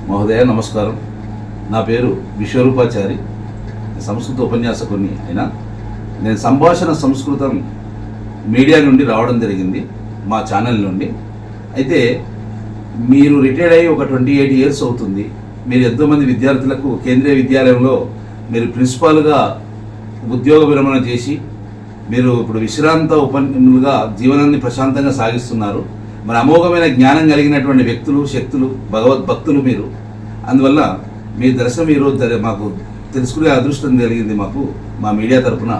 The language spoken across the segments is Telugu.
మహోదయ నమస్కారం. నా పేరు విశ్వరూపాచారి, సంస్కృత ఉపన్యాసకుని అయినా నేను సంభాషణ సంస్కృతం మీడియా నుండి రావడం జరిగింది, మా ఛానల్ నుండి. అయితే మీరు రిటైర్డ్ అయ్యి ఒక 28 ఇయర్స్ అవుతుంది. మీరు ఎంతోమంది విద్యార్థులకు కేంద్రీయ విద్యాలయంలో మీరు ప్రిన్సిపాల్గా ఉద్యోగ విరమణ చేసి మీరు ఇప్పుడు విశ్రాంత ఉపన్యాసకులుగా జీవనాన్ని ప్రశాంతంగా సాగిస్తున్నారు. మరి అమోఘమైన జ్ఞానం కలిగినటువంటి వ్యక్తులు, శక్తులు, భగవద్భక్తులు మీరు. అందువల్ల మీ దర్శనం ఈరోజు మాకు తెలుసుకునే అదృష్టం కలిగింది మాకు, మా మీడియా తరఫున.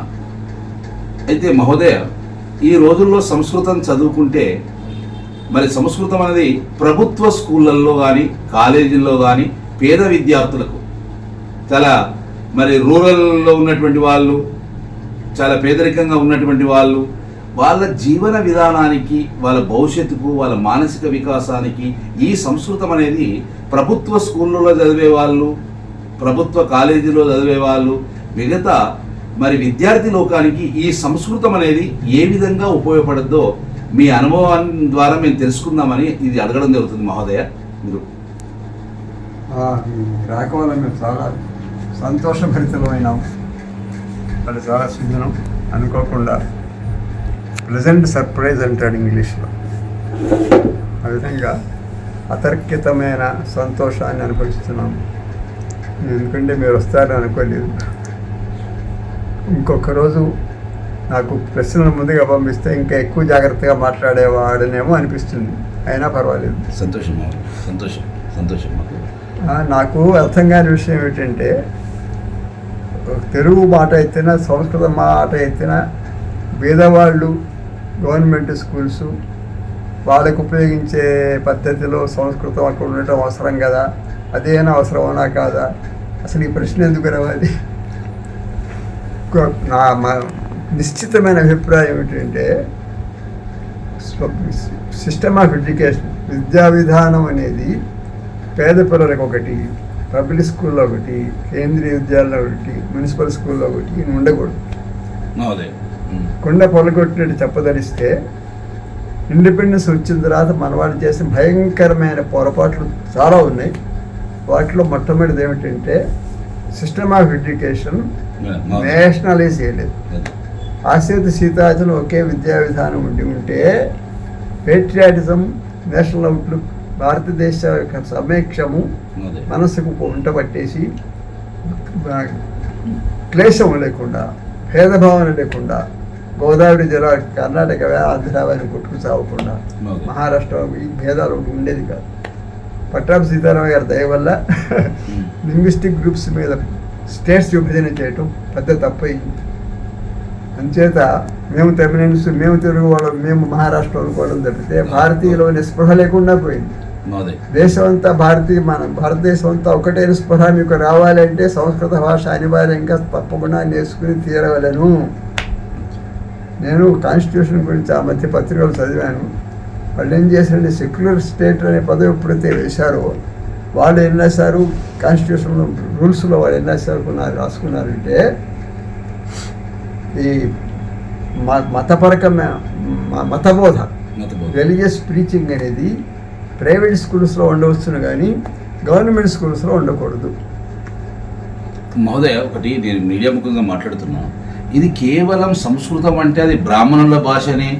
అయితే మహోదయ, ఈ రోజుల్లో సంస్కృతం చదువుకుంటే మరి సంస్కృతం అనేది ప్రభుత్వ స్కూళ్ళల్లో కానీ కాలేజీల్లో కానీ పేద విద్యార్థులకు చాలా మరి రూరల్లో ఉన్నటువంటి వాళ్ళు, చాలా పేదరికంగా ఉన్నటువంటి వాళ్ళు, వాళ్ళ జీవన విధానానికి, వాళ్ళ భవిష్యత్తుకు, వాళ్ళ మానసిక వికాసానికి ఈ సంస్కృతం అనేది ప్రభుత్వ స్కూళ్ళలో చదివే వాళ్ళు, ప్రభుత్వ కాలేజీలో చదివే వాళ్ళు, మిగతా మరి విద్యార్థి లోకానికి ఈ సంస్కృతం అనేది ఏ విధంగా ఉపయోగపడద్దో మీ అనుభవాన్ని ద్వారా మేము తెలుసుకుందామని ఇది అడగడం జరుగుతుంది మహోదయ. మీరు రాకపోవడం మేము చాలా సంతోషభరితమైనాము. అది చాలా సుదినం, అనుకోకుండా ప్లెజెంట్ సర్ప్రైజ్ అంటాడు ఇంగ్లీష్లో. ఆ విధంగా అతర్కితమైన సంతోషాన్ని అనుభవిస్తున్నాము. ఎందుకంటే మీరు వస్తారని అనుకోలేదు. ఇంకొక రోజు నాకు ప్రశ్నలు ముందుగా పంపిస్తే ఇంకా ఎక్కువ జాగ్రత్తగా మాట్లాడేవాడనేమో అనిపిస్తుంది. అయినా పర్వాలేదు. సంతోషం సంతోషం సంతోషం. నాకు అర్థం కాని విషయం ఏంటంటే, తెలుగు మాట అయితేనా సంస్కృత మాట అయితేనా పేదవాళ్ళు గవర్నమెంట్ స్కూల్స్ వాళ్ళకు ఉపయోగించే పద్ధతిలో సంస్కృతం అక్కడ ఉండటం అవసరం కదా, అదేనా అవసరమనా కాదా, అసలు ఈ ప్రశ్న ఎందుకు రావాలి? నా నిశ్చితమైన అభిప్రాయం ఏమిటంటే, సిస్టమ్ ఆఫ్ ఎడ్యుకేషన్, విద్యా విధానం అనేది పేద పిల్లలకు ఒకటి, పబ్లిక్ స్కూల్లో ఒకటి, కేంద్రీయ విద్యాలయంలో ఒకటి, మున్సిపల్ స్కూల్లో ఒకటి ఉండకూడదు. కొండ పొలగొట్టినట్టు చెప్పదలిస్తే ఇండిపెండెన్స్ వచ్చిన తర్వాత మనవాళ్ళు చేసిన భయంకరమైన పొరపాట్లు చాలా ఉన్నాయి. వాటిలో మొట్టమొదటిది ఏమిటంటే సిస్టమ్ ఆఫ్ ఎడ్యుకేషన్ నేషనలైజ్ చేయలేదు. ఆశ్రిత సీతాచలం ఒకే విద్యా విధానం ఉంటే పేట్రియాటిజం, నేషనల్ అవుట్లుక్, భారతదేశ యొక్క సమీక్షము మనసుకు ఉంటబట్టేసి క్లేశం లేకుండా, భేదభావన లేకుండా, గోదావరి జిల్లా కర్ణాటక ఆంధ్రావారిని కొట్టుకు సాగకుండా, మహారాష్ట్ర ఈ భేదాలు ఉండేది కాదు. పట్టాభి సీతారామయ్య గారి దయ వల్ల లింగ్విస్టిక్ గ్రూప్స్ మీద స్టేట్స్ విభజన చేయటం పెద్ద తప్పయింది. అంచేత మేము తమిళన్స్, మేము తెలుగు వాళ్ళం, మేము మహారాష్ట్ర అనుకోవడం తప్పితే భారతీయులో నిస్పృహ లేకుండా పోయింది. దేశం అంతా మన భారతదేశం అంతా ఒకటే స్పృహ మీకు రావాలంటే సంస్కృత భాష అనివార్యంగా తప్పకుండా నేర్చుకుని తీరవలను. నేను కాన్స్టిట్యూషన్ గురించి ఆ మధ్య పత్రికలు చదివాను. వాళ్ళు ఏం చేశారంటే సెక్యులర్ స్టేట్ అనే పదవి ఎప్పుడైతే వేశారో వాళ్ళు ఏం రాశారు, కాన్స్టిట్యూషన్ రూల్స్లో వాళ్ళు ఏం రాసుకున్నారంటే ఈ మతబోధ, రిలీజియస్ ప్రీచింగ్ అనేది ప్రైవేట్ స్కూల్స్లో ఉండవచ్చును కానీ గవర్నమెంట్ స్కూల్స్లో ఉండకూడదు. మహోదయ, ఒకటి నేను మీడియా ముఖంగా మాట్లాడుతున్నాను. ఇది కేవలం సంస్కృతం అంటే అది బ్రాహ్మణుల భాషనే,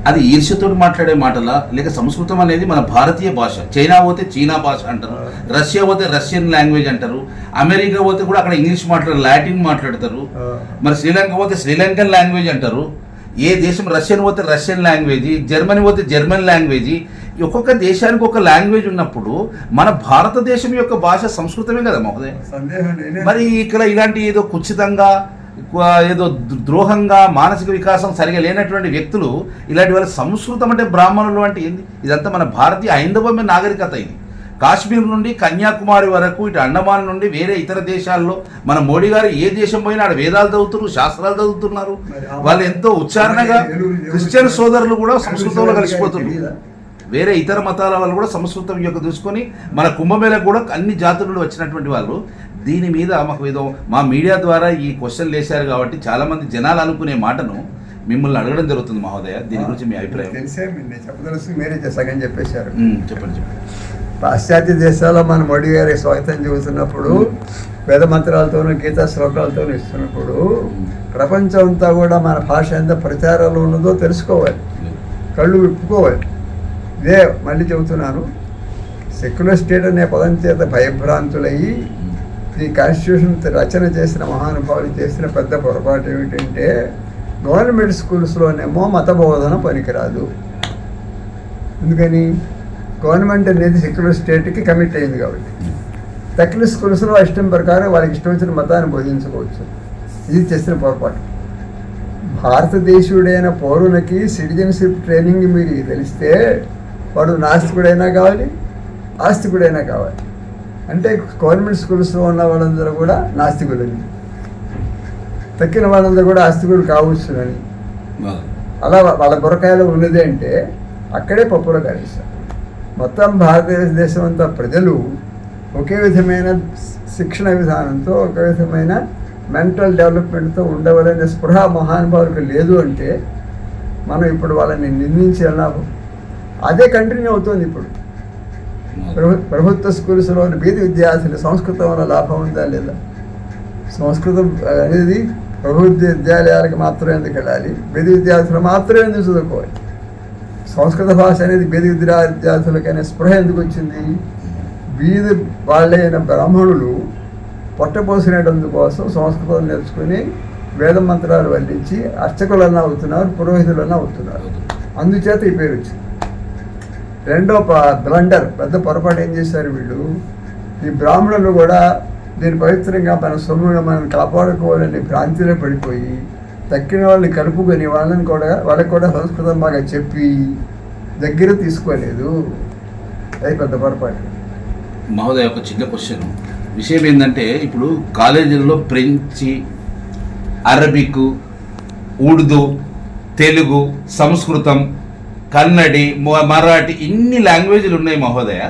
అది ఈర్ష్యతో మాట్లాడే మాటలా, లేక సంస్కృతం అనేది మన భారతీయ భాష. చైనా పోతే చీనా భాష అంటారు, రష్యా పోతే రష్యన్ లాంగ్వేజ్ అంటారు, అమెరికా పోతే కూడా అక్కడ ఇంగ్లీష్ మాట్లాడరు, లాటిన్ మాట్లాడతారు, మరి శ్రీలంక పోతే శ్రీలంకన్ లాంగ్వేజ్ అంటారు, ఏ దేశం రష్యన్ పోతే రష్యన్ లాంగ్వేజ్, జర్మనీ పోతే జర్మన్ లాంగ్వేజ్. ఒక్కొక్క దేశానికి ఒక లాంగ్వేజ్ ఉన్నప్పుడు మన భారతదేశం యొక్క భాష సంస్కృతమే కదా మహోదయ. మరి ఇక్కడ ఇలాంటి ఏదో కుచితంగా, ఏదో ద్రోహంగా, మానసిక వికాసం సరిగా లేనటువంటి వ్యక్తులు ఇలాంటి వాళ్ళ సంస్కృతం అంటే బ్రాహ్మణులు అంటే ఏంది? ఇదంతా మన భారతీయ హైందవమైన నాగరికత. ఇది కాశ్మీర్ నుండి కన్యాకుమారి వరకు, ఇటు అండమాన్ నుండి వేరే ఇతర దేశాల్లో మన మోడీ గారు ఏ దేశం పోయినా ఆడ వేదాలు చదువుతున్నారు, శాస్త్రాలు చదువుతున్నారు. వాళ్ళు ఎంతో ఉచ్చారణగా, క్రిస్టియన్ సోదరులు కూడా సంస్కృతంలో కలిసిపోతున్నారు. వేరే ఇతర మతాల వాళ్ళు కూడా సంస్కృతం యొక్క చూసుకొని మన కుంభమేళకు కూడా అన్ని జాతులు వచ్చినటువంటి వాళ్ళు. దీని మీద మాకు ఏదో మా మీడియా ద్వారా ఈ క్వశ్చన్లు వేశారు కాబట్టి చాలామంది జనాలు అనుకునే మాటను మిమ్మల్ని అడగడం జరుగుతుంది మహోదయ. దీని గురించి మీ అభిప్రాయం? తెలిసే చెప్పదలుసు మీరే సగం చెప్పేశారు. చెప్పండి. పాశ్చాత్య దేశాల్లో మన మోడీ గారి స్వాగతం చెబుతున్నప్పుడు వేద మంత్రాలతోనూ గీతా శ్లోకాలతోనూ ఇస్తున్నప్పుడు ప్రపంచం అంతా కూడా మన భాష ఎంత ప్రచారంలో ఉన్నదో తెలుసుకోవాలి, కళ్ళు విప్పుకోవాలి. ఇదే మళ్ళీ చెబుతున్నాను, సెక్యులర్ స్టేట్ అనే పదం చేత భయభ్రాంతులయ్యి ఈ కాన్స్టిట్యూషన్ రచన చేసిన మహానుభావులు చేసిన పెద్ద పొరపాటు ఏమిటంటే గవర్నమెంట్ స్కూల్స్లోనేమో మత బోధన పనికిరాదు. ఎందుకని? గవర్నమెంట్ అనేది సెక్యులర్ స్టేట్కి కమిట్ అయింది కాబట్టి. సెక్యులర్ స్కూల్స్లో ఇష్టం ప్రకారం వాళ్ళకి ఇష్టం వచ్చిన మతాన్ని బోధించుకోవచ్చు. ఇది చేసిన పొరపాటు. భారతదేశీయుడైన పౌరులకి సిటిజన్షిప్ ట్రైనింగ్ మీరు తెలిస్తే వాడు నాస్తికుడైనా కావాలి, ఆస్తికుడైనా కావాలి. అంటే గవర్నమెంట్ స్కూల్స్లో ఉన్న వాళ్ళందరూ కూడా నాస్తికులని, తక్కిన వాళ్ళందరూ కూడా ఆస్తికులు కావచ్చునని. అలా వాళ్ళ బుర్రకాయలో ఉన్నది అంటే అక్కడే పప్పులో కలిస్తారు. మొత్తం భారతదేశం అంతా ప్రజలు ఒకే విధమైన శిక్షణ విధానంతో, ఒక విధమైన మెంటల్ డెవలప్మెంట్తో ఉండవలనే స్పృహ మహానుభావులకు లేదు అంటే మనం ఇప్పుడు వాళ్ళని నిందించే లాభం. అదే కంటిన్యూ అవుతుంది ఇప్పుడు. ప్రభుత్వ స్కూల్స్లో బీది విద్యార్థులు సంస్కృతం వల్ల లాభం ఉందా లేదా? సంస్కృతం అనేది ప్రభుత్వ విద్యాలయాలకు మాత్రమే ఎందుకు వెళ్ళాలి, బీది విద్యార్థులు మాత్రమే ఎందుకు చదువుకోవాలి? సంస్కృత భాష అనేది బీది విద్యార్థులకైనా స్పృహ ఎందుకు వచ్చింది? బీది వాళ్ళైన బ్రాహ్మణులు పొట్టపోసినందుకోసం సంస్కృతం నేర్చుకుని వేద మంత్రాలు వల్లించి అర్చకులన్నా అవుతున్నారు, పురోహితులన్నా అవుతున్నారు. అందుచేత ఈ పేరు వచ్చింది. రెండో బ్లండర్, పెద్ద పొరపాటు ఏం చేశారు వీళ్ళు, ఈ బ్రాహ్మణులు కూడా దీని పవిత్రంగా మన సొమ్మును మనం కాపాడుకోవాలని భ్రాంతిలో పడిపోయి తక్కిన వాళ్ళని కలుపుకొని వాళ్ళకి కూడా సంస్కృతం బాగా చెప్పి దగ్గర తీసుకోలేదు. అది పెద్ద పొరపాటు. మహోదయ, ఒక చిన్న క్వశ్చన్. విషయం ఏంటంటే ఇప్పుడు కాలేజీల్లో ఫ్రెంచి, అరబిక్, ఉర్దూ, తెలుగు, సంస్కృతం, కన్నడి, మరాఠీ ఇన్ని లాంగ్వేజ్లు ఉన్నాయి మహోదయ.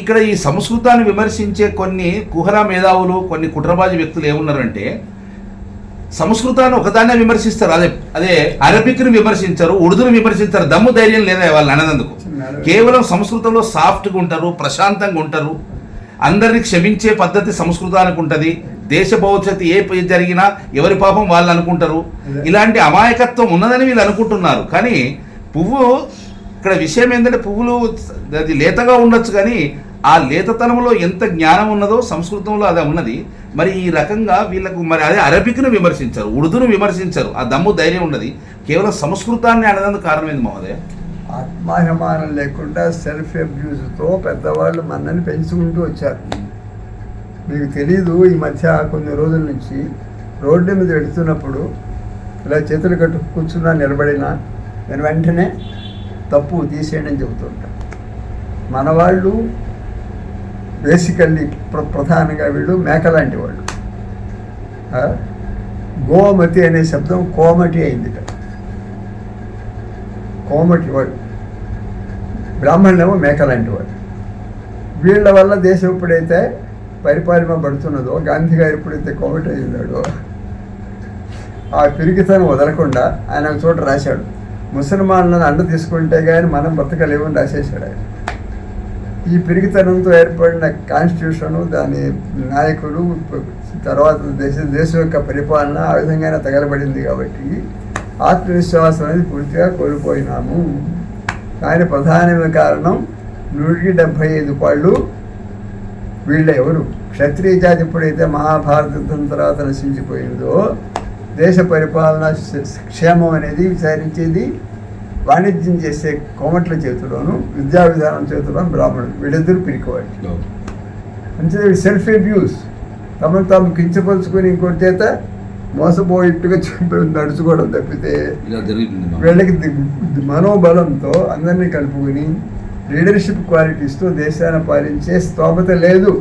ఇక్కడ ఈ సంస్కృతాన్ని విమర్శించే కొన్ని కుహరా మేధావులు, కొన్ని కుట్రబాజీ వ్యక్తులు ఏమున్నారంటే సంస్కృతాన్ని ఒకదాన్నే విమర్శిస్తారు. అదే అరబిక్ని విమర్శించరు, ఉర్దూని విమర్శించారు. దమ్ము ధైర్యం లేదా వాళ్ళు అన్నదందుకు. కేవలం సంస్కృతంలో సాఫ్ట్గా ఉంటారు, ప్రశాంతంగా ఉంటారు. అందరినీ క్షమించే పద్ధతి సంస్కృతానికి ఉంటుంది. దేశ భవిష్యత్తు ఏ జరిగినా ఎవరి పాపం వాళ్ళు అనుకుంటారు. ఇలాంటి అమాయకత్వం ఉన్నదని వీళ్ళు అనుకుంటున్నారు. కానీ పువ్వు ఇక్కడ విషయం ఏంటంటే పువ్వులు అది లేతగా ఉండొచ్చు, కానీ ఆ లేతతనంలో ఎంత జ్ఞానం ఉన్నదో సంస్కృతంలో అదే ఉన్నది. మరి ఈ రకంగా వీళ్ళకు మరి అదే అరబిక్ను విమర్శించరు, ఉర్దూను విమర్శించరు. ఆ దమ్ము ధైర్యం ఉన్నది. కేవలం సంస్కృతాన్ని అనేందుకు కారణం ఏంది మహోదయ? ఆత్మాభిమానం లేకుండా సెల్ఫ్ అబ్యూజ్తో పెద్దవాళ్ళు మనల్ని పెంచుకుంటూ వచ్చారు. మీకు తెలీదు, ఈ మధ్య కొన్ని రోజుల నుంచి రోడ్డు మీద వెళుతున్నప్పుడు ఇలా చేతులు కట్టు కూర్చున్నా నిలబడినా నేను వెంటనే తప్పు తీసేయండి అని చెబుతుంటాను. మన వాళ్ళు బేసికల్లీ ప్రధానంగా వీళ్ళు మేకలాంటి వాళ్ళు. గోమతి అనే శబ్దం కోమటి అయింది. కోమటి వాడు, బ్రాహ్మణులేమో మేకలాంటి వాడు. వీళ్ళ వల్ల దేశం ఎప్పుడైతే పరిపాలింపబడుతున్నదో, గాంధీ గారు ఎప్పుడైతే కోమటి అయి ఉన్నాడో ఆ పిరికితనం వదలకుండా ఆయన ఒక చోట రాశాడు, ముసల్మాన్లను అండ తీసుకుంటే కానీ మనం బ్రతకలేమని రాసేసాడు ఆయన. ఈ పిరికితనంతో ఏర్పడిన కాన్స్టిట్యూషను, దాని నాయకులు, తర్వాత దేశం యొక్క పరిపాలన ఆ విధంగానే తగలబడింది. కాబట్టి ఆత్మవిశ్వాసం అనేది పూర్తిగా కోల్పోయినాము. దాని ప్రధానమైన కారణం 175 పాళ్ళు వీళ్ళ ఎవరు క్షత్రియ జాతి ఎప్పుడైతే మహాభారత యుద్ధం తర్వాత నశించిపోయిందో, దేశ పరిపాలన క్షేమం అనేది విచారించేది వాణిజ్యం చేసే కోమట్ల చేతిలోను, విద్యా విధానం చేతిలోను బ్రాహ్మణులు. వీళ్ళిద్దరూ పిరికివాళ్ళు. అంటే సెల్ఫ్ అబ్యూస్, తమను తాము కించపరుచుకొని ఇంకోటి చేత మోసపోయిట్టుగా నడుచుకోవడం తప్పితే వీళ్ళకి మనోబలంతో అందరినీ కలుపుకొని లీడర్షిప్ క్వాలిటీస్తో దేశాన్ని పాలించే స్తోమత లేదు.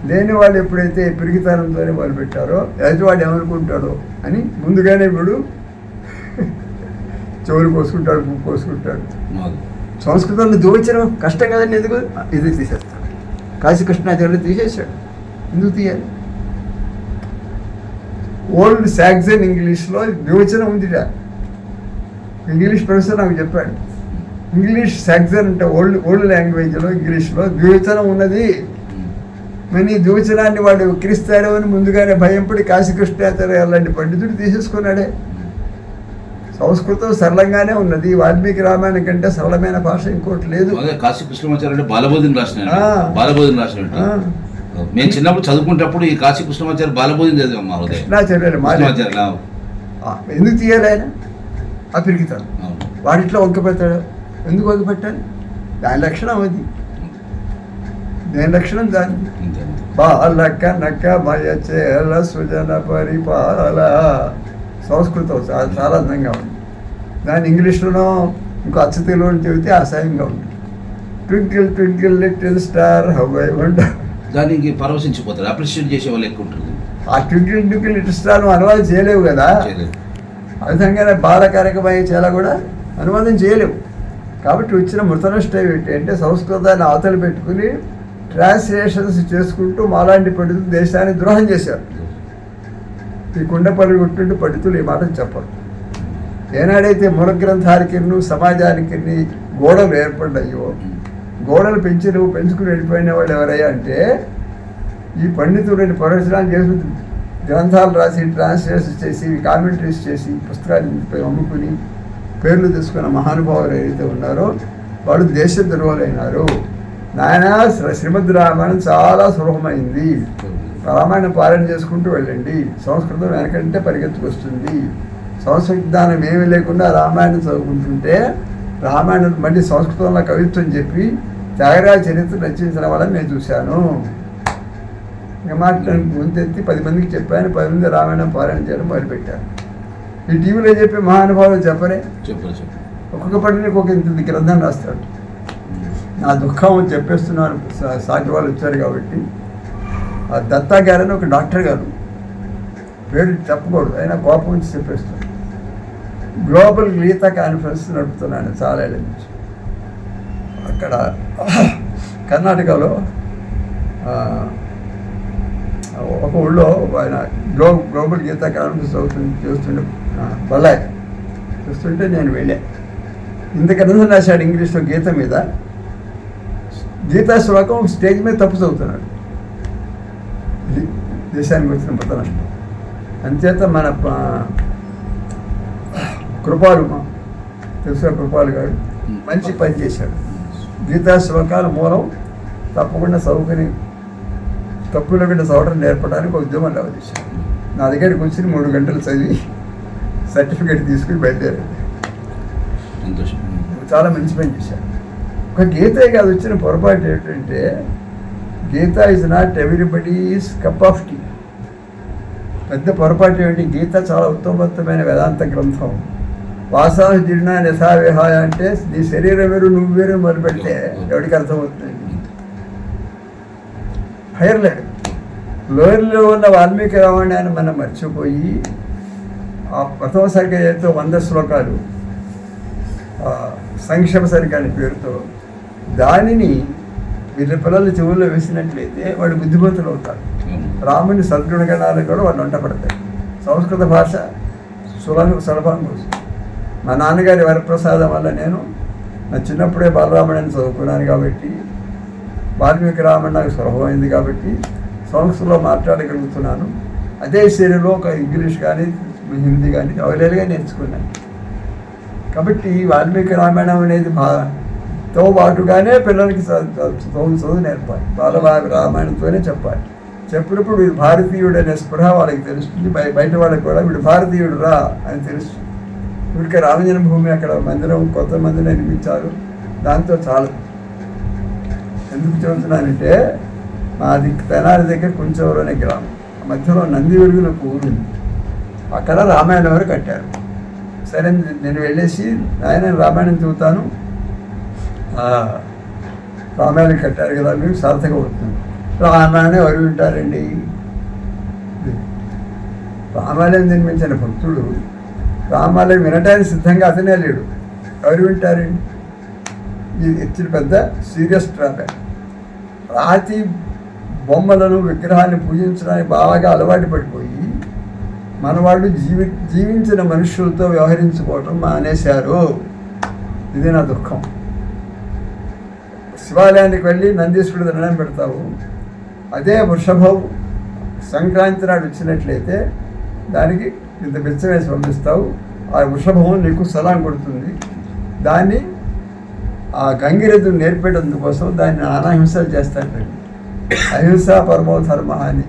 లేని వాళ్ళు ఎప్పుడైతే పిరిగితనంతోనే మొదలుపెట్టారో ఎదుటివాడు ఏమనుకుంటాడో అని ముందుగానే ఇప్పుడు చెవులు కోసుకుంటాడు, పువ్వు కోసుకుంటాడు. సంస్కృతంలో దోచడం కష్టం కదండి, ఎందుకు ఇది తీసేస్తాడు. కాశీ కృష్ణాచార్యులు తీసేశాడు, ఎందుకు తీయాలి? ఓల్డ్ సాక్సన్ ఇంగ్లీష్లో వివచనం ఉందిట. ఇంగ్లీష్ ప్రొఫెసర్ నాకు చెప్పాడు, ఇంగ్లీష్ సాక్సన్ అంటే ఓల్డ్ లాంగ్వేజ్లో ఇంగ్లీష్లో ద్వివచనం ఉన్నది. మరి ఈ ద్వివచనాన్ని వాడు విక్రిస్తాడో అని ముందుగానే భయంపడి కాశీకృష్ణాచార్య లాంటి పండితుడు తీసేసుకున్నాడే. సంస్కృతం సరళంగానే ఉన్నది. వాల్మీకి రామాయణం కంటే సరళమైన భాష ఇంకోటి లేదు. కాశీ కృష్ణమాచార్య అంటే బాలబోధిని రాసిన మేము చిన్నప్పుడు చదువుకునేటప్పుడు ఈ కాశీ కృష్ణమాచార్య బాలబోధిని చదివాం. మా కృష్ణాచార్య ఎందుకు తీయాలి ఆయన? ఆ పిరికితాడు వాడిట్లో వంకపెట్టాడు. ఎందుకు వంకపెట్టాలి? దాని లక్షణం అది, దేని లక్షణం దాని. బాలక నక్క మయ చేల సుజన పరిపాల. సంస్కృతం చాలా అందంగా ఉంది. దాన్ని ఇంగ్లీష్లోనో ఇంకో అచ్చ తెలుగులో చెబితే అసహ్యంగా ఉంది. Twinkle twinkle little star how I wonder. దానికి పరవశించిపోతారు, అప్రిషియేట్ చేసే వాళ్ళు ఎక్కువ ఉంటుంది. ఆ ట్వింకిల్ ట్వింకిల్ లిటిల్ స్టార్ అనువాదం చేయలేవు కదా. ఆ విధంగానే బాలకారకమై చేల కూడా అనువాదం చేయలేవు. కాబట్టి వచ్చిన మృతనష్టం ఏంటి అంటే సంస్కృతాన్ని అవతలి పెట్టుకుని ట్రాన్స్లేషన్స్ చేసుకుంటూ మాలాంటి పండితులు దేశాన్ని ద్రోహం చేశారు. ఈ కుండపల్లి కొట్టినట్టు పండితులు ఈ మాట చెప్పరు. ఏనాడైతే మూల గ్రంథానికి సమాజానికి గోడలు ఏర్పడ్డాయో, గోడలు పెంచుకుని వెళ్ళిపోయిన వాళ్ళు ఎవరయ్యా అంటే ఈ పండితులని ప్రవచనాలు చేసి గ్రంథాలు రాసి ట్రాన్స్లేషన్ చేసి కామెంటరీస్ చేసి పుస్తకాలు అమ్ముకుని పేర్లు తీసుకున్న మహానుభావులు ఏదైతే ఉన్నారో వాళ్ళు దేశద్రోహులైనారు. నాయన శ్రీమద్ రామాయణం చాలా సులభమైంది. రామాయణం పారాయణ చేసుకుంటూ వెళ్ళండి. సంస్కృతం వెనకంటే పరిగెత్తుకొస్తుంది. సంస్కృత జ్ఞానం ఏమీ లేకుండా రామాయణం చదువుకుంటుంటే రామాయణం మళ్ళీ సంస్కృతంలో కవిత్వం చెప్పి త్యాగరాజ చరిత్ర రచించిన వాళ్ళని నేను చూశాను. ఇంకా మాట్లాడి ముందెత్తి 10 మందికి చెప్పాను. 10 మంది రామాయణం పారాయణ చేయడం మొదలుపెట్టాను. ఈ టీవీలో చెప్పే మహానుభావులు చెప్పరే, ఒక్కొక్క పండితునికి ఒక ఇంత గ్రంథం రాస్తాడు. నా దుఃఖం చెప్పేస్తున్నాను, సాటి వాళ్ళు వచ్చారు కాబట్టి. ఆ దత్తా గారని ఒక డాక్టర్ గారు, పేరు చెప్పకూడదు, అయినా కోపం నుంచి చెప్పేస్తాడు. గ్లోబల్ గీతా కాన్ఫరెన్స్ నడుపుతున్నాను చాలా ఏళ్ళ నుంచి. అక్కడ కర్ణాటకలో ఒక ఊళ్ళో ఆయన గ్లోబల్ గీతా కాన్ఫరెన్స్ చూస్తుండే బళ్ళాయి చూస్తుంటే నేను వెళ్ళాను. ఇంత గ్రంథం రాశాడు ఇంగ్లీష్లో గీత మీద. గీతా శ్లోకం స్టేజ్ మీద తప్పు చదువుతున్నాడు. దేశానికి వచ్చిన పతనష్టం. అంచేత మన కృపాలు తెలుసు, కృపాలు గారు మంచి పని చేశాడు. గీతా శ్లోకాల మూలం తప్పకుండా చదువుకుని తప్పులో కూడా చదవడం నేర్పడానికి ఒక ఉద్యమం లేవదీశాడు. నా దగ్గరికి వచ్చి 3 గంటలు చదివి సర్టిఫికేట్ తీసుకుని బయలుదేరాడు. చాలా మంచి పని చేశాడు. ఒక గీతే కాదు, వచ్చిన పొరపాటు ఏంటంటే Gita is not everybody's cup of tea. పెద్ద పొరపాటు ఏమిటి? గీత చాలా ఉత్తమోత్తమైన వేదాంత గ్రంథం. వాసాహ జీర్ణ యథావిహాయ అంటే నీ శరీరం వేరు నువ్వు వేరు మొదలు పెడితే ఎవరికి అర్థమవుతుంది? హైయర్ లెవెల్ లోయర్లో ఉన్న వాల్మీకి రామాయణాన్ని మనం మర్చిపోయి ఆ ప్రథమ సరిగ్గా ఏదో 100 శ్లోకాలు సంక్షేమ సరిగ్గా అనే పేరుతో దానిని వీళ్ళ పిల్లలు చెవుల్లో వేసినట్లయితే వాడు బుద్ధిమంతులు అవుతారు. రాముని సద్గుణగణాలు కూడా వాళ్ళు వంటపడతాయి. సంస్కృత భాష సులభంగా వస్తుంది. మా నాన్నగారి వరప్రసాదం వల్ల నేను నా చిన్నప్పుడే బాలరామాయణాన్ని చదువుకున్నాను కాబట్టి, వాల్మీకి రామాయణం నాకు సులభమైంది కాబట్టి సంస్కృతంలో మాట్లాడగలుగుతున్నాను. అదే శైలిలో ఒక ఇంగ్లీష్ కానీ హిందీ కానీ అవలేలుగా నేర్చుకున్నాను. కాబట్టి వాల్మీకి రామాయణం అనేది తో పాటుగానే పిల్లలకి చదువు నేర్పాలి. రామాయణంతోనే చెప్పాలి. చెప్పినప్పుడు వీడు భారతీయుడు అనే స్పృహ వాళ్ళకి తెలుస్తుంది. బయట వాళ్ళకి కూడా వీడు భారతీయుడు రా అని తెలుస్తుంది. వీడికి రామజన్మభూమి అక్కడ మందిరం కొత్త మందిరం నిర్మించారు, దాంతో చాలు. ఎందుకు చెబుతున్నానంటే మాది తెనాలి దగ్గర కొంచెంలోనే గ్రామం, మధ్యలో నంది వెలుగున ఊరు ఉంది. అక్కడ రామాయణం వారు కట్టారు. సరే నేను వెళ్ళేసి ఆయన రామాయణం చదువుతాను, రామాయణం కట్టారు కదా మీరు సార్థకం అవుతుంది. రామాయణం ఎవరు వింటారండి? రామాయణం నిర్మించిన భక్తుడు రామాయణం వినటానికి సిద్ధంగా అతనే లేడు, ఎవరు వింటారండి? ఇది ఇచ్చిన పెద్ద సీరియస్ ట్రాబ్యాక్. రాతి బొమ్మలను విగ్రహాన్ని పూజించడానికి బాగా అలవాటు పడిపోయి మన వాళ్ళు జీవించిన మనుషులతో వ్యవహరించుకోవటం మానేశారు. ఇది నా దుఃఖం. శివాలయానికి వెళ్ళి నందీశ్వరుడు దండం పెడతావు. అదే వృషభం సంక్రాంతి నాడు వచ్చినట్లయితే దానికి ఇంత బిచ్చం వేసి పంపిస్తావు. ఆ వృషభం నీకు సలాం కొడుతుంది. దాన్ని ఆ గంగిరెద్దును నేర్పేటందుకోసం దాన్ని అనాహింసలు చేస్తాడు. అహింసా పరమో ధర్మ అని